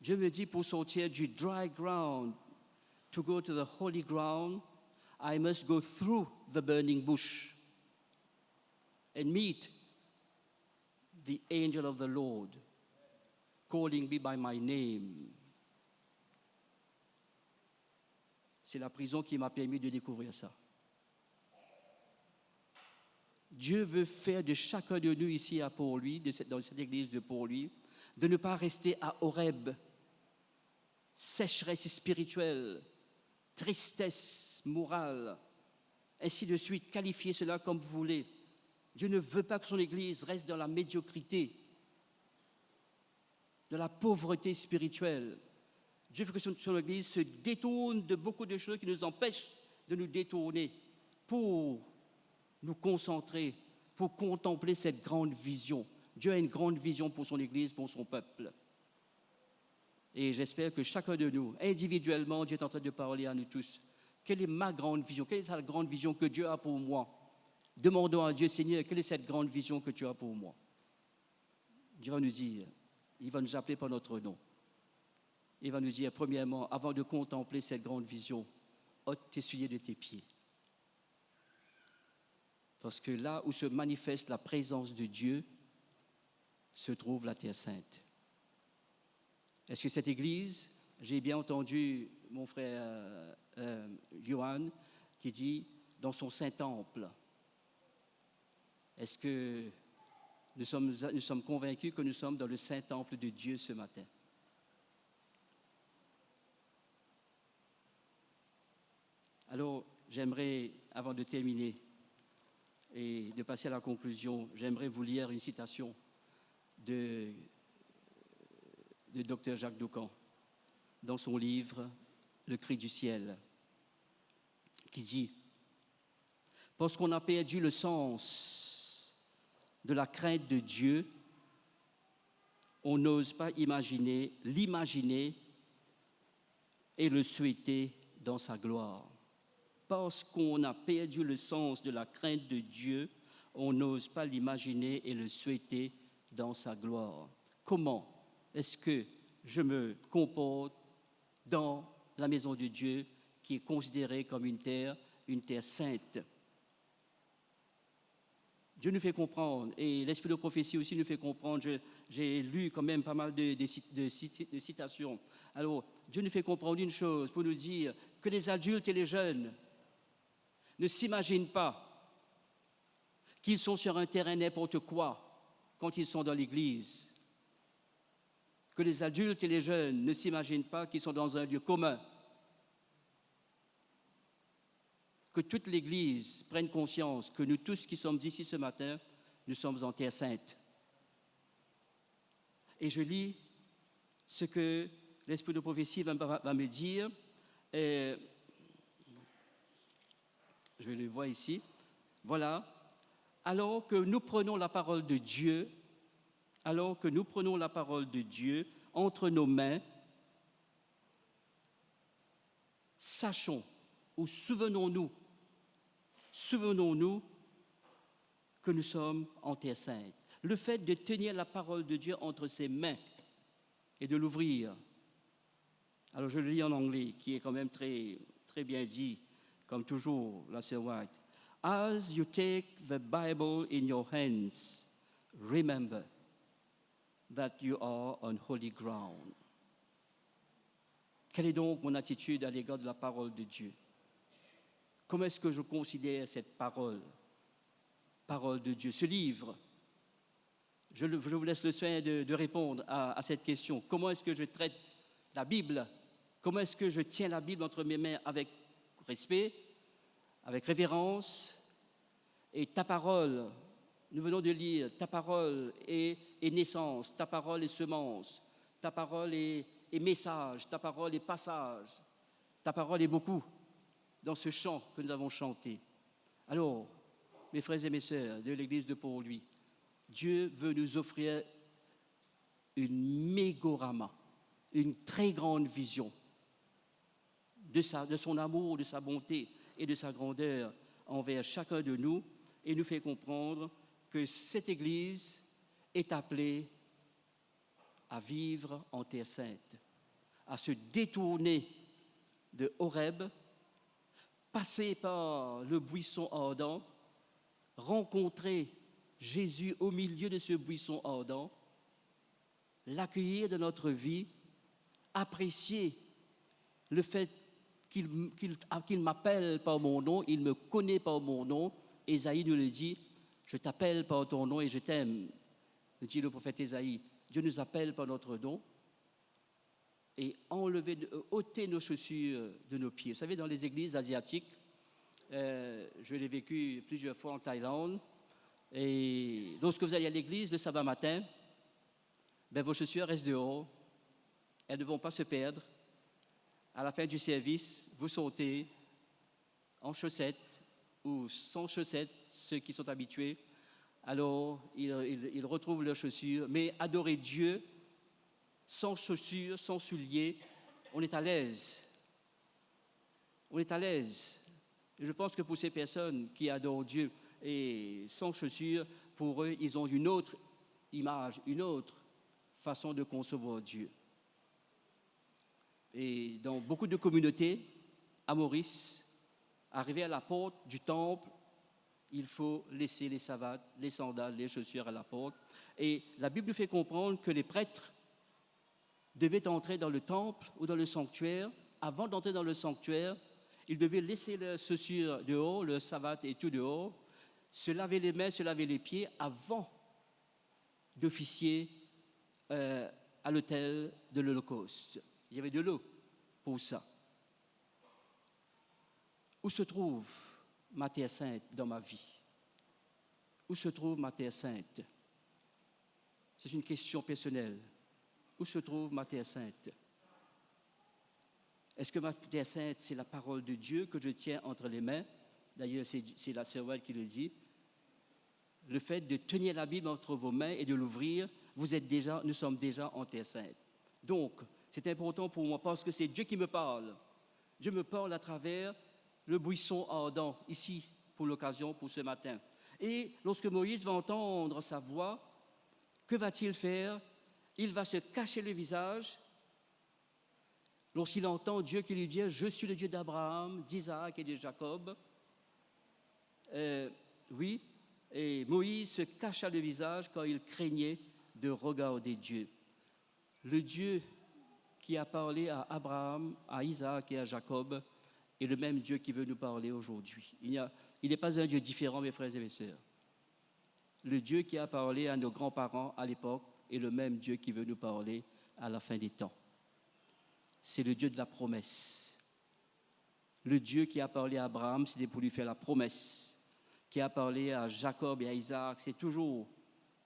Dieu me dit pour sortir du dry ground, to go to the holy ground, I must go through the burning bush and meet the angel of the Lord, calling me by my name. C'est la prison qui m'a permis de découvrir ça. Dieu veut faire de chacun de nous ici à Port-Louis, dans cette église de Port-Louis, de ne pas rester à Horeb, sécheresse spirituelle, tristesse morale, ainsi de suite. Qualifiez cela comme vous voulez. Dieu ne veut pas que son église reste dans la médiocrité, dans la pauvreté spirituelle. Dieu veut que son église se détourne de beaucoup de choses qui nous empêchent de nous détourner pour nous concentrer, pour contempler cette grande vision. Dieu a une grande vision pour son église, pour son peuple. Et j'espère que chacun de nous, individuellement, Dieu est en train de parler à nous tous. Quelle est ma grande vision? Quelle est la grande vision que Dieu a pour moi? Demandons à Dieu, Seigneur, quelle est cette grande vision que tu as pour moi? Dieu va nous dire, il va nous appeler par notre nom. Il va nous dire, premièrement, avant de contempler cette grande vision, ôte tes souliers de tes pieds. Parce que là où se manifeste la présence de Dieu, se trouve la terre sainte. Est-ce que cette église, j'ai bien entendu mon frère Johan qui dit, dans son Saint-Temple, est-ce que nous sommes convaincus que nous sommes dans le Saint-Temple de Dieu ce matin? Alors, j'aimerais, avant de terminer et de passer à la conclusion, j'aimerais vous lire une citation de Dr. Jacques Doucan dans son livre « Le cri du ciel » qui dit « Parce qu'on a perdu le sens de la crainte de Dieu, on n'ose pas l'imaginer et le souhaiter dans sa gloire. Parce qu'on a perdu le sens de la crainte de Dieu, on n'ose pas l'imaginer et le souhaiter dans sa gloire. » Comment est-ce que je me comporte dans la maison de Dieu qui est considérée comme une terre sainte? Dieu nous fait comprendre, et l'esprit de prophétie aussi nous fait comprendre. J'ai lu quand même pas mal de citations. Alors, Dieu nous fait comprendre une chose pour nous dire que les adultes et les jeunes ne s'imaginent pas qu'ils sont sur un terrain n'importe quoi quand ils sont dans l'église. Que les adultes et les jeunes ne s'imaginent pas qu'ils sont dans un lieu commun. Que toute l'Église prenne conscience que nous tous qui sommes ici ce matin, nous sommes en terre sainte. Et je lis ce que l'Esprit de prophétie va me dire. Et je le vois ici. Voilà. Alors que nous prenons la parole de Dieu, entre nos mains, sachons ou souvenons-nous que nous sommes en terre sainte. Le fait de tenir la parole de Dieu entre ses mains et de l'ouvrir. Alors je le lis en anglais, qui est quand même très, très bien dit, comme toujours, la sœur White. As you take the Bible in your hands, remember that you are on holy ground. Quelle est donc mon attitude à l'égard de la parole de Dieu? Comment est-ce que je considère cette parole de Dieu, ce livre? Je vous laisse le soin de répondre à cette question. Comment est-ce que je traite la Bible? Comment est-ce que je tiens la Bible entre mes mains avec respect, avec révérence? Et ta parole, nous venons de lire, ta parole est naissance, ta parole est semence, ta parole est message, ta parole est passage, ta parole est beaucoup dans ce chant que nous avons chanté. Alors, mes frères et mes sœurs de l'église de Port-Louis, Dieu veut nous offrir une mégorama, une très grande vision de son amour, de sa bonté et de sa grandeur envers chacun de nous et nous fait comprendre que cette Église est appelée à vivre en terre sainte, à se détourner de Horeb, passer par le buisson ardent, rencontrer Jésus au milieu de ce buisson ardent, l'accueillir dans notre vie, apprécier le fait qu'il m'appelle par mon nom, il me connaît par mon nom. Ésaïe nous le dit, je t'appelle par ton nom et je t'aime, dit le prophète Ésaïe. Dieu nous appelle par notre nom et ôter nos chaussures de nos pieds. Vous savez, dans les églises asiatiques, je l'ai vécu plusieurs fois en Thaïlande, et lorsque vous allez à l'église le sabbat matin, vos chaussures restent dehors, elles ne vont pas se perdre. À la fin du service, vous sautez en chaussettes ou sans chaussettes, ceux qui sont habitués. Alors, ils retrouvent leurs chaussures, mais adorer Dieu sans chaussures, sans souliers, on est à l'aise. On est à l'aise. Et je pense que pour ces personnes qui adorent Dieu et sans chaussures, pour eux, ils ont une autre image, une autre façon de concevoir Dieu. Et dans beaucoup de communautés, à Maurice, arrivé à la porte du temple, il faut laisser les savates, les sandales, les chaussures à la porte. Et la Bible nous fait comprendre que les prêtres devaient entrer dans le temple ou dans le sanctuaire. Avant d'entrer dans le sanctuaire, ils devaient laisser leurs chaussures dehors, leurs savates et tout dehors, se laver les mains, se laver les pieds avant d'officier à l'autel de l'Holocauste. Il y avait de l'eau pour ça. Où se trouve ma terre sainte dans ma vie? Où se trouve ma terre sainte? C'est une question personnelle. Où se trouve ma terre sainte? Est-ce que ma terre sainte, c'est la parole de Dieu que je tiens entre les mains? D'ailleurs, c'est la sœur Wade qui le dit. Le fait de tenir la Bible entre vos mains et de l'ouvrir, nous sommes déjà en terre sainte. Donc, c'est important pour moi parce que c'est Dieu qui me parle. Dieu me parle à travers le buisson ardent, ici, pour l'occasion, pour ce matin. Et lorsque Moïse va entendre sa voix, que va-t-il faire? Il va se cacher le visage. Lorsqu'il entend Dieu qui lui dit « Je suis le Dieu d'Abraham, d'Isaac et de Jacob », oui, et Moïse se cacha le visage quand il craignait de regarder Dieu. Le Dieu qui a parlé à Abraham, à Isaac et à Jacob est le même Dieu qui veut nous parler aujourd'hui. Il n'est pas un Dieu différent, mes frères et mes sœurs. Le Dieu qui a parlé à nos grands-parents à l'époque est le même Dieu qui veut nous parler à la fin des temps. C'est le Dieu de la promesse. Le Dieu qui a parlé à Abraham, c'était pour lui faire la promesse. Qui a parlé à Jacob et à Isaac, c'est toujours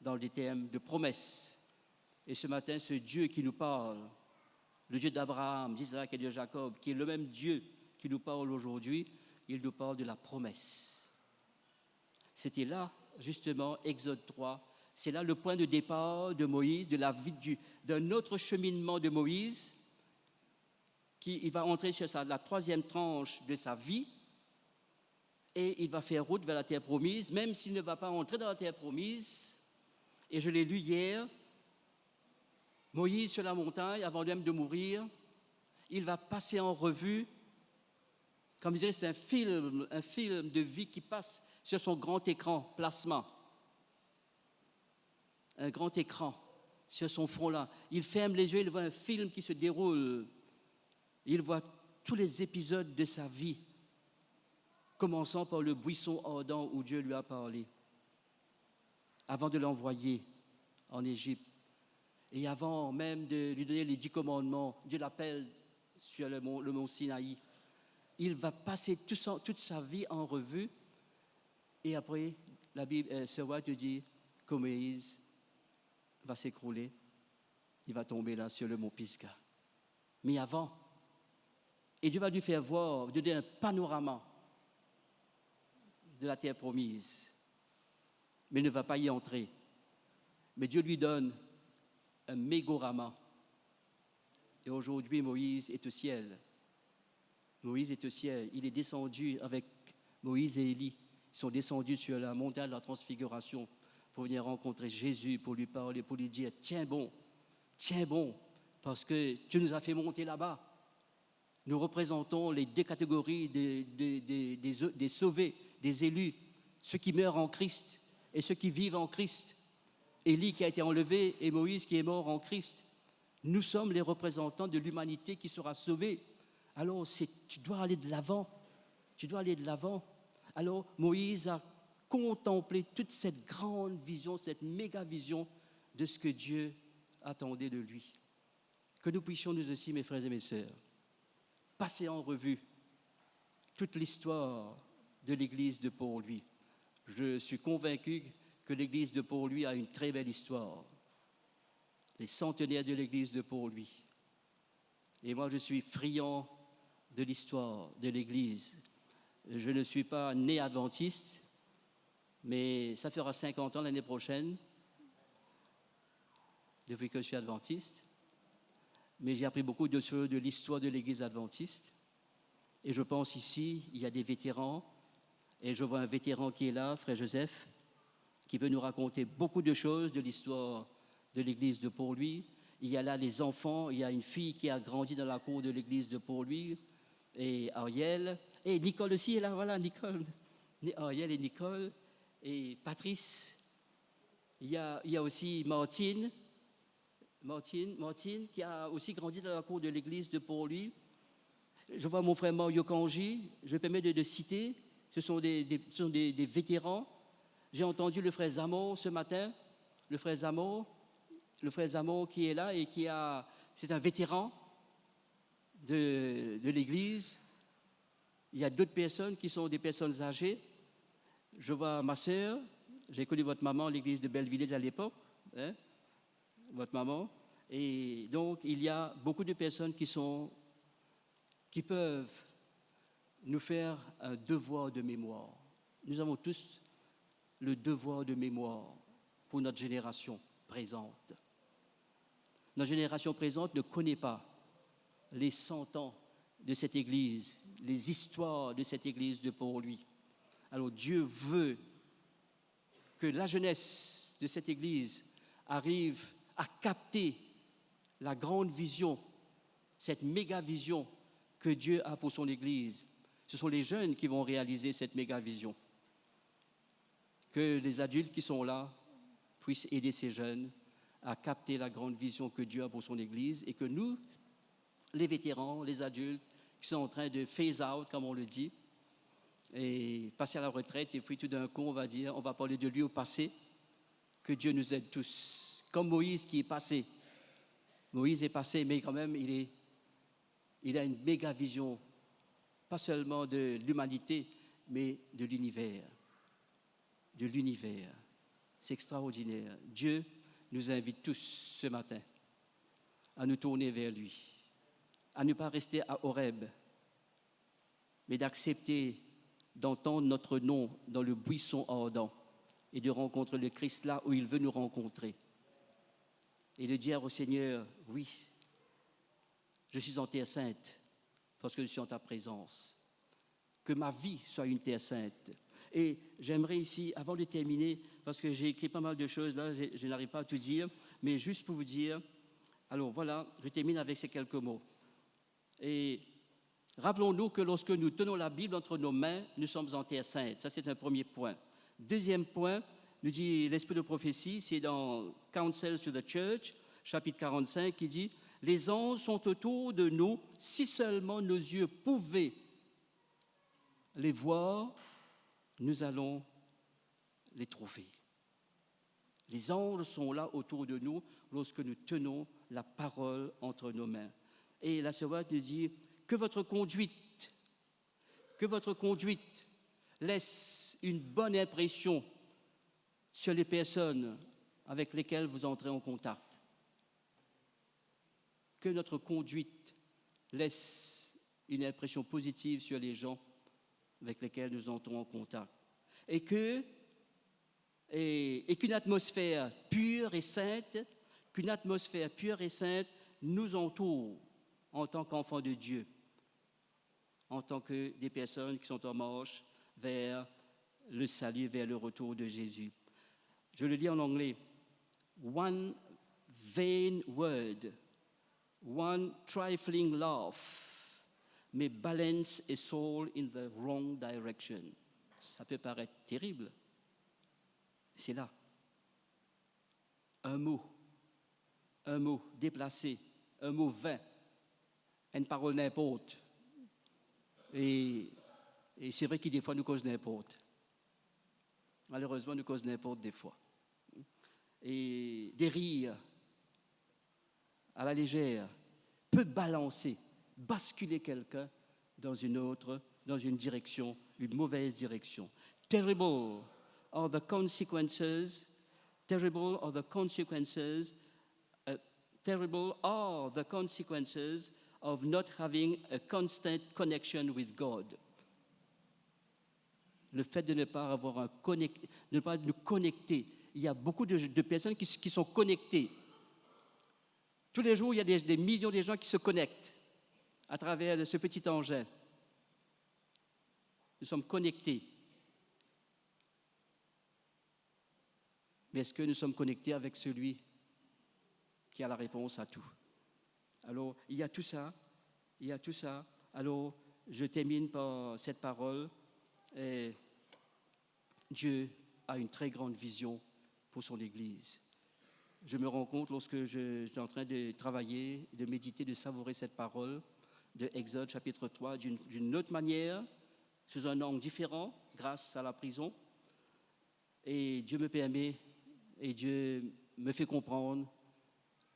dans des termes de promesse. Et ce matin, ce Dieu qui nous parle, le Dieu d'Abraham, d'Isaac et de Jacob, qui est le même Dieu qui nous parle aujourd'hui, il nous parle de la promesse. C'était là, justement, Exode 3. C'est là le point de départ de Moïse, de la vie d'un autre cheminement de Moïse, il va entrer sur la troisième tranche de sa vie et il va faire route vers la terre promise, même s'il ne va pas entrer dans la terre promise. Et je l'ai lu hier, Moïse sur la montagne, avant même de mourir, il va passer en revue, comme je dirais, c'est un film de vie qui passe sur son grand écran plasma. Un grand écran sur son front là. Il ferme les yeux, il voit un film qui se déroule. Il voit tous les épisodes de sa vie, commençant par le buisson ardent où Dieu lui a parlé, avant de l'envoyer en Égypte. Et avant même de lui donner les 10 commandements, Dieu l'appelle sur le mont Sinaï. Il va passer toute sa vie en revue. Et après, la Bible, Sœur White dit que Moïse va s'écrouler. Il va tomber là sur le mont Pisgah. Mais avant, et Dieu va lui faire voir, lui donner un panorama de la terre promise. Mais il ne va pas y entrer. Mais Dieu lui donne un mégorama. Et aujourd'hui, Moïse est au ciel. Moïse est au ciel. Il est descendu avec Moïse et Élie. Ils sont descendus sur la montagne de la transfiguration pour venir rencontrer Jésus, pour lui parler, pour lui dire, tiens bon, parce que tu nous as fait monter là-bas. Nous représentons les deux catégories des sauvés, des élus, ceux qui meurent en Christ et ceux qui vivent en Christ. Élie qui a été enlevé et Moïse qui est mort en Christ. Nous sommes les représentants de l'humanité qui sera sauvée. Alors, tu dois aller de l'avant. Tu dois aller de l'avant. Alors, Moïse a contemplé toute cette grande vision, cette méga vision de ce que Dieu attendait de lui. Que nous puissions nous aussi, mes frères et mes sœurs, passer en revue toute l'histoire de l'église de Port-Louis. Je suis convaincu que l'église de Port-Louis a une très belle histoire. Les centenaires de l'église de Port-Louis. Et moi, je suis friand de l'histoire de l'église. Je ne suis pas né adventiste, mais ça fera 50 ans l'année prochaine, depuis que je suis adventiste. Mais j'ai appris beaucoup de choses de l'histoire de l'église adventiste. Et je pense ici, il y a des vétérans, et je vois un vétéran qui est là, frère Joseph, qui peut nous raconter beaucoup de choses de l'histoire de l'église de Port-Louis. Il y a là les enfants, il y a une fille qui a grandi dans la cour de l'église de Port-Louis, et Ariel, et Nicole aussi est là, voilà, Nicole. Ariel et Nicole, et Patrice. Il y a aussi Martine qui a aussi grandi dans la cour de l'église de Port-Louis. Je vois mon frère Mario Kanji, je me permets de citer, ce sont des vétérans. J'ai entendu le frère Zamor ce matin, le frère Zamor qui est là et c'est un vétéran de l'église. Il y a d'autres personnes qui sont des personnes âgées. Je vois ma sœur, j'ai connu votre maman à l'église de Bellevillers à l'époque, hein, votre maman. Et donc, il y a beaucoup de personnes qui peuvent nous faire un devoir de mémoire. Nous avons tous le devoir de mémoire pour notre génération présente. Notre génération présente ne connaît pas les 100 ans de cette Église, les histoires de cette Église de Port-Louis. Alors Dieu veut que la jeunesse de cette Église arrive à capter la grande vision, cette méga vision que Dieu a pour son Église. Ce sont les jeunes qui vont réaliser cette méga vision. Que les adultes qui sont là puissent aider ces jeunes à capter la grande vision que Dieu a pour son Église et que nous, les vétérans, les adultes, qui sont en train de phase out, comme on le dit, et passer à la retraite, et puis tout d'un coup, on va parler de lui au passé, que Dieu nous aide tous. Comme Moïse qui est passé. Moïse est passé, mais quand même, il a une méga vision, pas seulement de l'humanité, mais de l'univers. De l'univers. C'est extraordinaire. Dieu nous invite tous ce matin à nous tourner vers lui, à ne pas rester à Horeb, mais d'accepter d'entendre notre nom dans le buisson ardent et de rencontrer le Christ là où il veut nous rencontrer. Et de dire au Seigneur, oui, je suis en terre sainte parce que je suis en ta présence. Que ma vie soit une terre sainte. Et j'aimerais ici, avant de terminer, parce que j'ai écrit pas mal de choses là, je n'arrive pas à tout dire, mais juste pour vous dire, alors voilà, je termine avec ces quelques mots. Et rappelons-nous que lorsque nous tenons la Bible entre nos mains, nous sommes en terre sainte. Ça, c'est un premier point. Deuxième point, nous dit l'esprit de prophétie, c'est dans Counsels to the Church, chapitre 45, qui dit « Les anges sont autour de nous, si seulement nos yeux pouvaient les voir, nous allons les trouver. » Les anges sont là autour de nous lorsque nous tenons la parole entre nos mains. Et la sœur White nous dit que votre conduite laisse une bonne impression sur les personnes avec lesquelles vous entrez en contact. Que notre conduite laisse une impression positive sur les gens avec lesquels nous entrons en contact. Et qu'une atmosphère pure et sainte, nous entoure en tant qu'enfants de Dieu. en tant que des personnes qui sont en marche vers le salut, vers le retour de Jésus. Je le dis en anglais. One vain word, one trifling laugh may balance a soul in the wrong direction. Ça peut paraître terrible. C'est là. Un mot déplacé, un mot vain, une parole n'importe. Et c'est vrai que des fois nous cause n'importe. Malheureusement, nous cause n'importe des fois. Et des rires à la légère peut balancer, basculer quelqu'un dans une direction, une mauvaise direction. Terrible are the consequences of not having a constant connection with God. Le fait de ne pas nous connecter. Il y a beaucoup de personnes qui sont connectées. Tous les jours, il y a des millions de gens qui se connectent à travers ce petit engin. Nous sommes connectés. Mais est-ce que nous sommes connectés avec celui qui a la réponse à tout? Alors, il y a tout ça. Alors, je termine par cette parole. Et Dieu a une très grande vision pour son Église. Je me rends compte lorsque je suis en train de travailler, de méditer, de savourer cette parole de Exode chapitre 3 d'une autre manière, sous un angle différent, grâce à la prison. Et Dieu me permet et Dieu me fait comprendre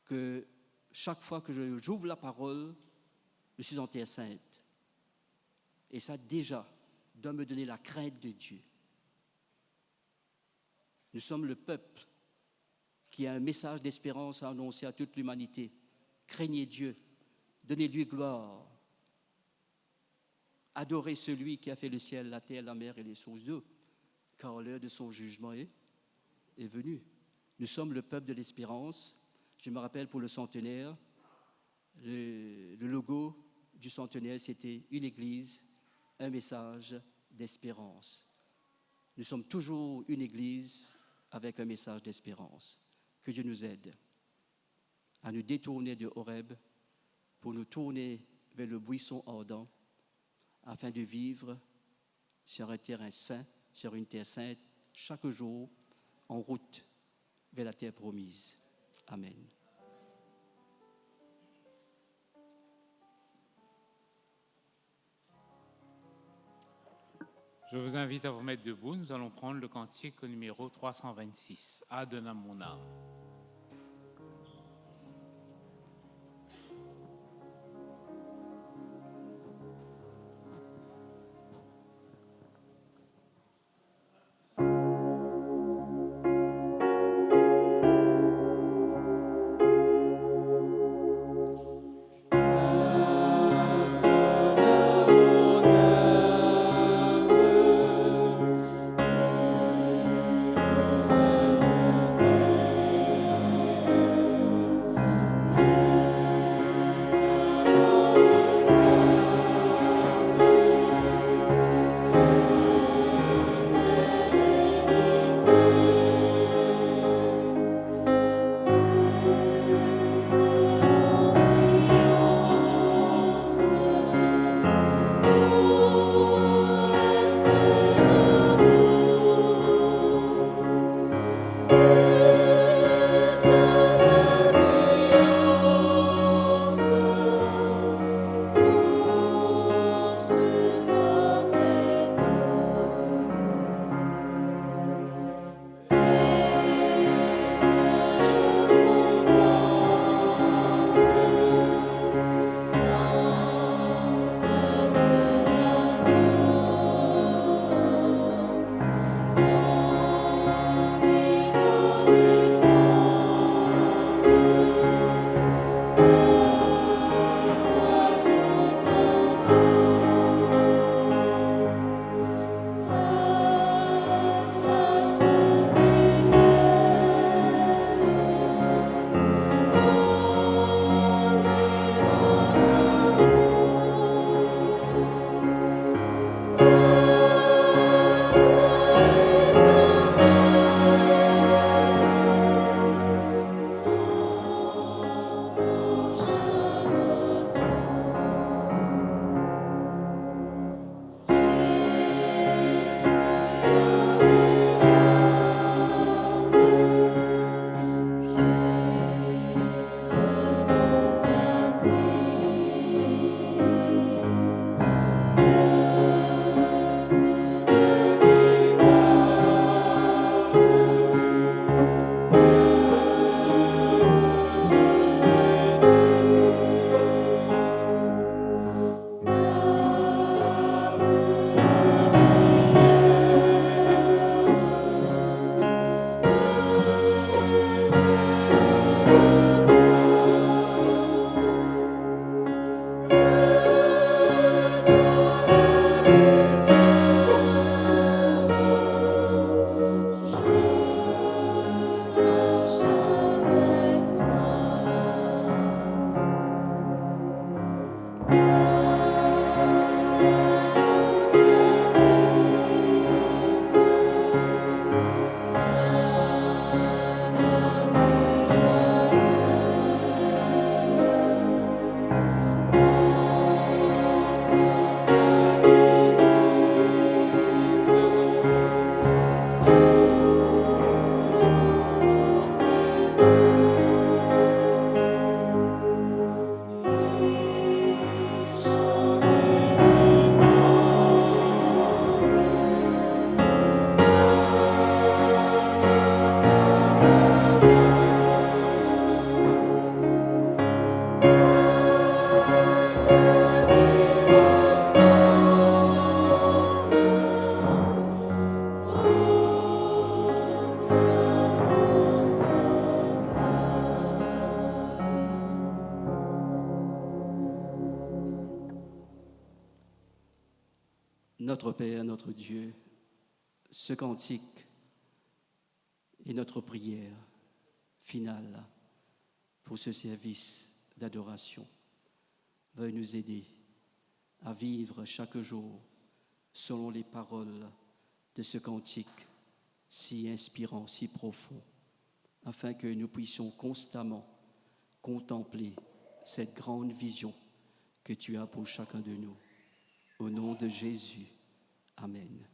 que chaque fois que j'ouvre la parole, je suis en terre sainte. Et ça déjà doit me donner la crainte de Dieu. Nous sommes le peuple qui a un message d'espérance à annoncer à toute l'humanité. Craignez Dieu, donnez-lui gloire. Adorez celui qui a fait le ciel, la terre, la mer et les sources d'eau, car l'heure de son jugement est venue. Nous sommes le peuple de l'espérance. Je me rappelle pour le centenaire, le logo du centenaire, c'était une église, un message d'espérance. Nous sommes toujours une église avec un message d'espérance. Que Dieu nous aide à nous détourner de Horeb pour nous tourner vers le buisson ardent afin de vivre sur un terrain saint, sur une terre sainte, chaque jour en route vers la terre promise. Amen. Je vous invite à vous mettre debout. Nous allons prendre le cantique numéro 326, Adonne mon âme. Sainteté. Notre Père, notre Dieu, ce cantique est notre prière finale pour ce service d'adoration. Veuille nous aider à vivre chaque jour selon les paroles de ce cantique si inspirant, si profond, afin que nous puissions constamment contempler cette grande vision que tu as pour chacun de nous. Au nom de Jésus, Amen.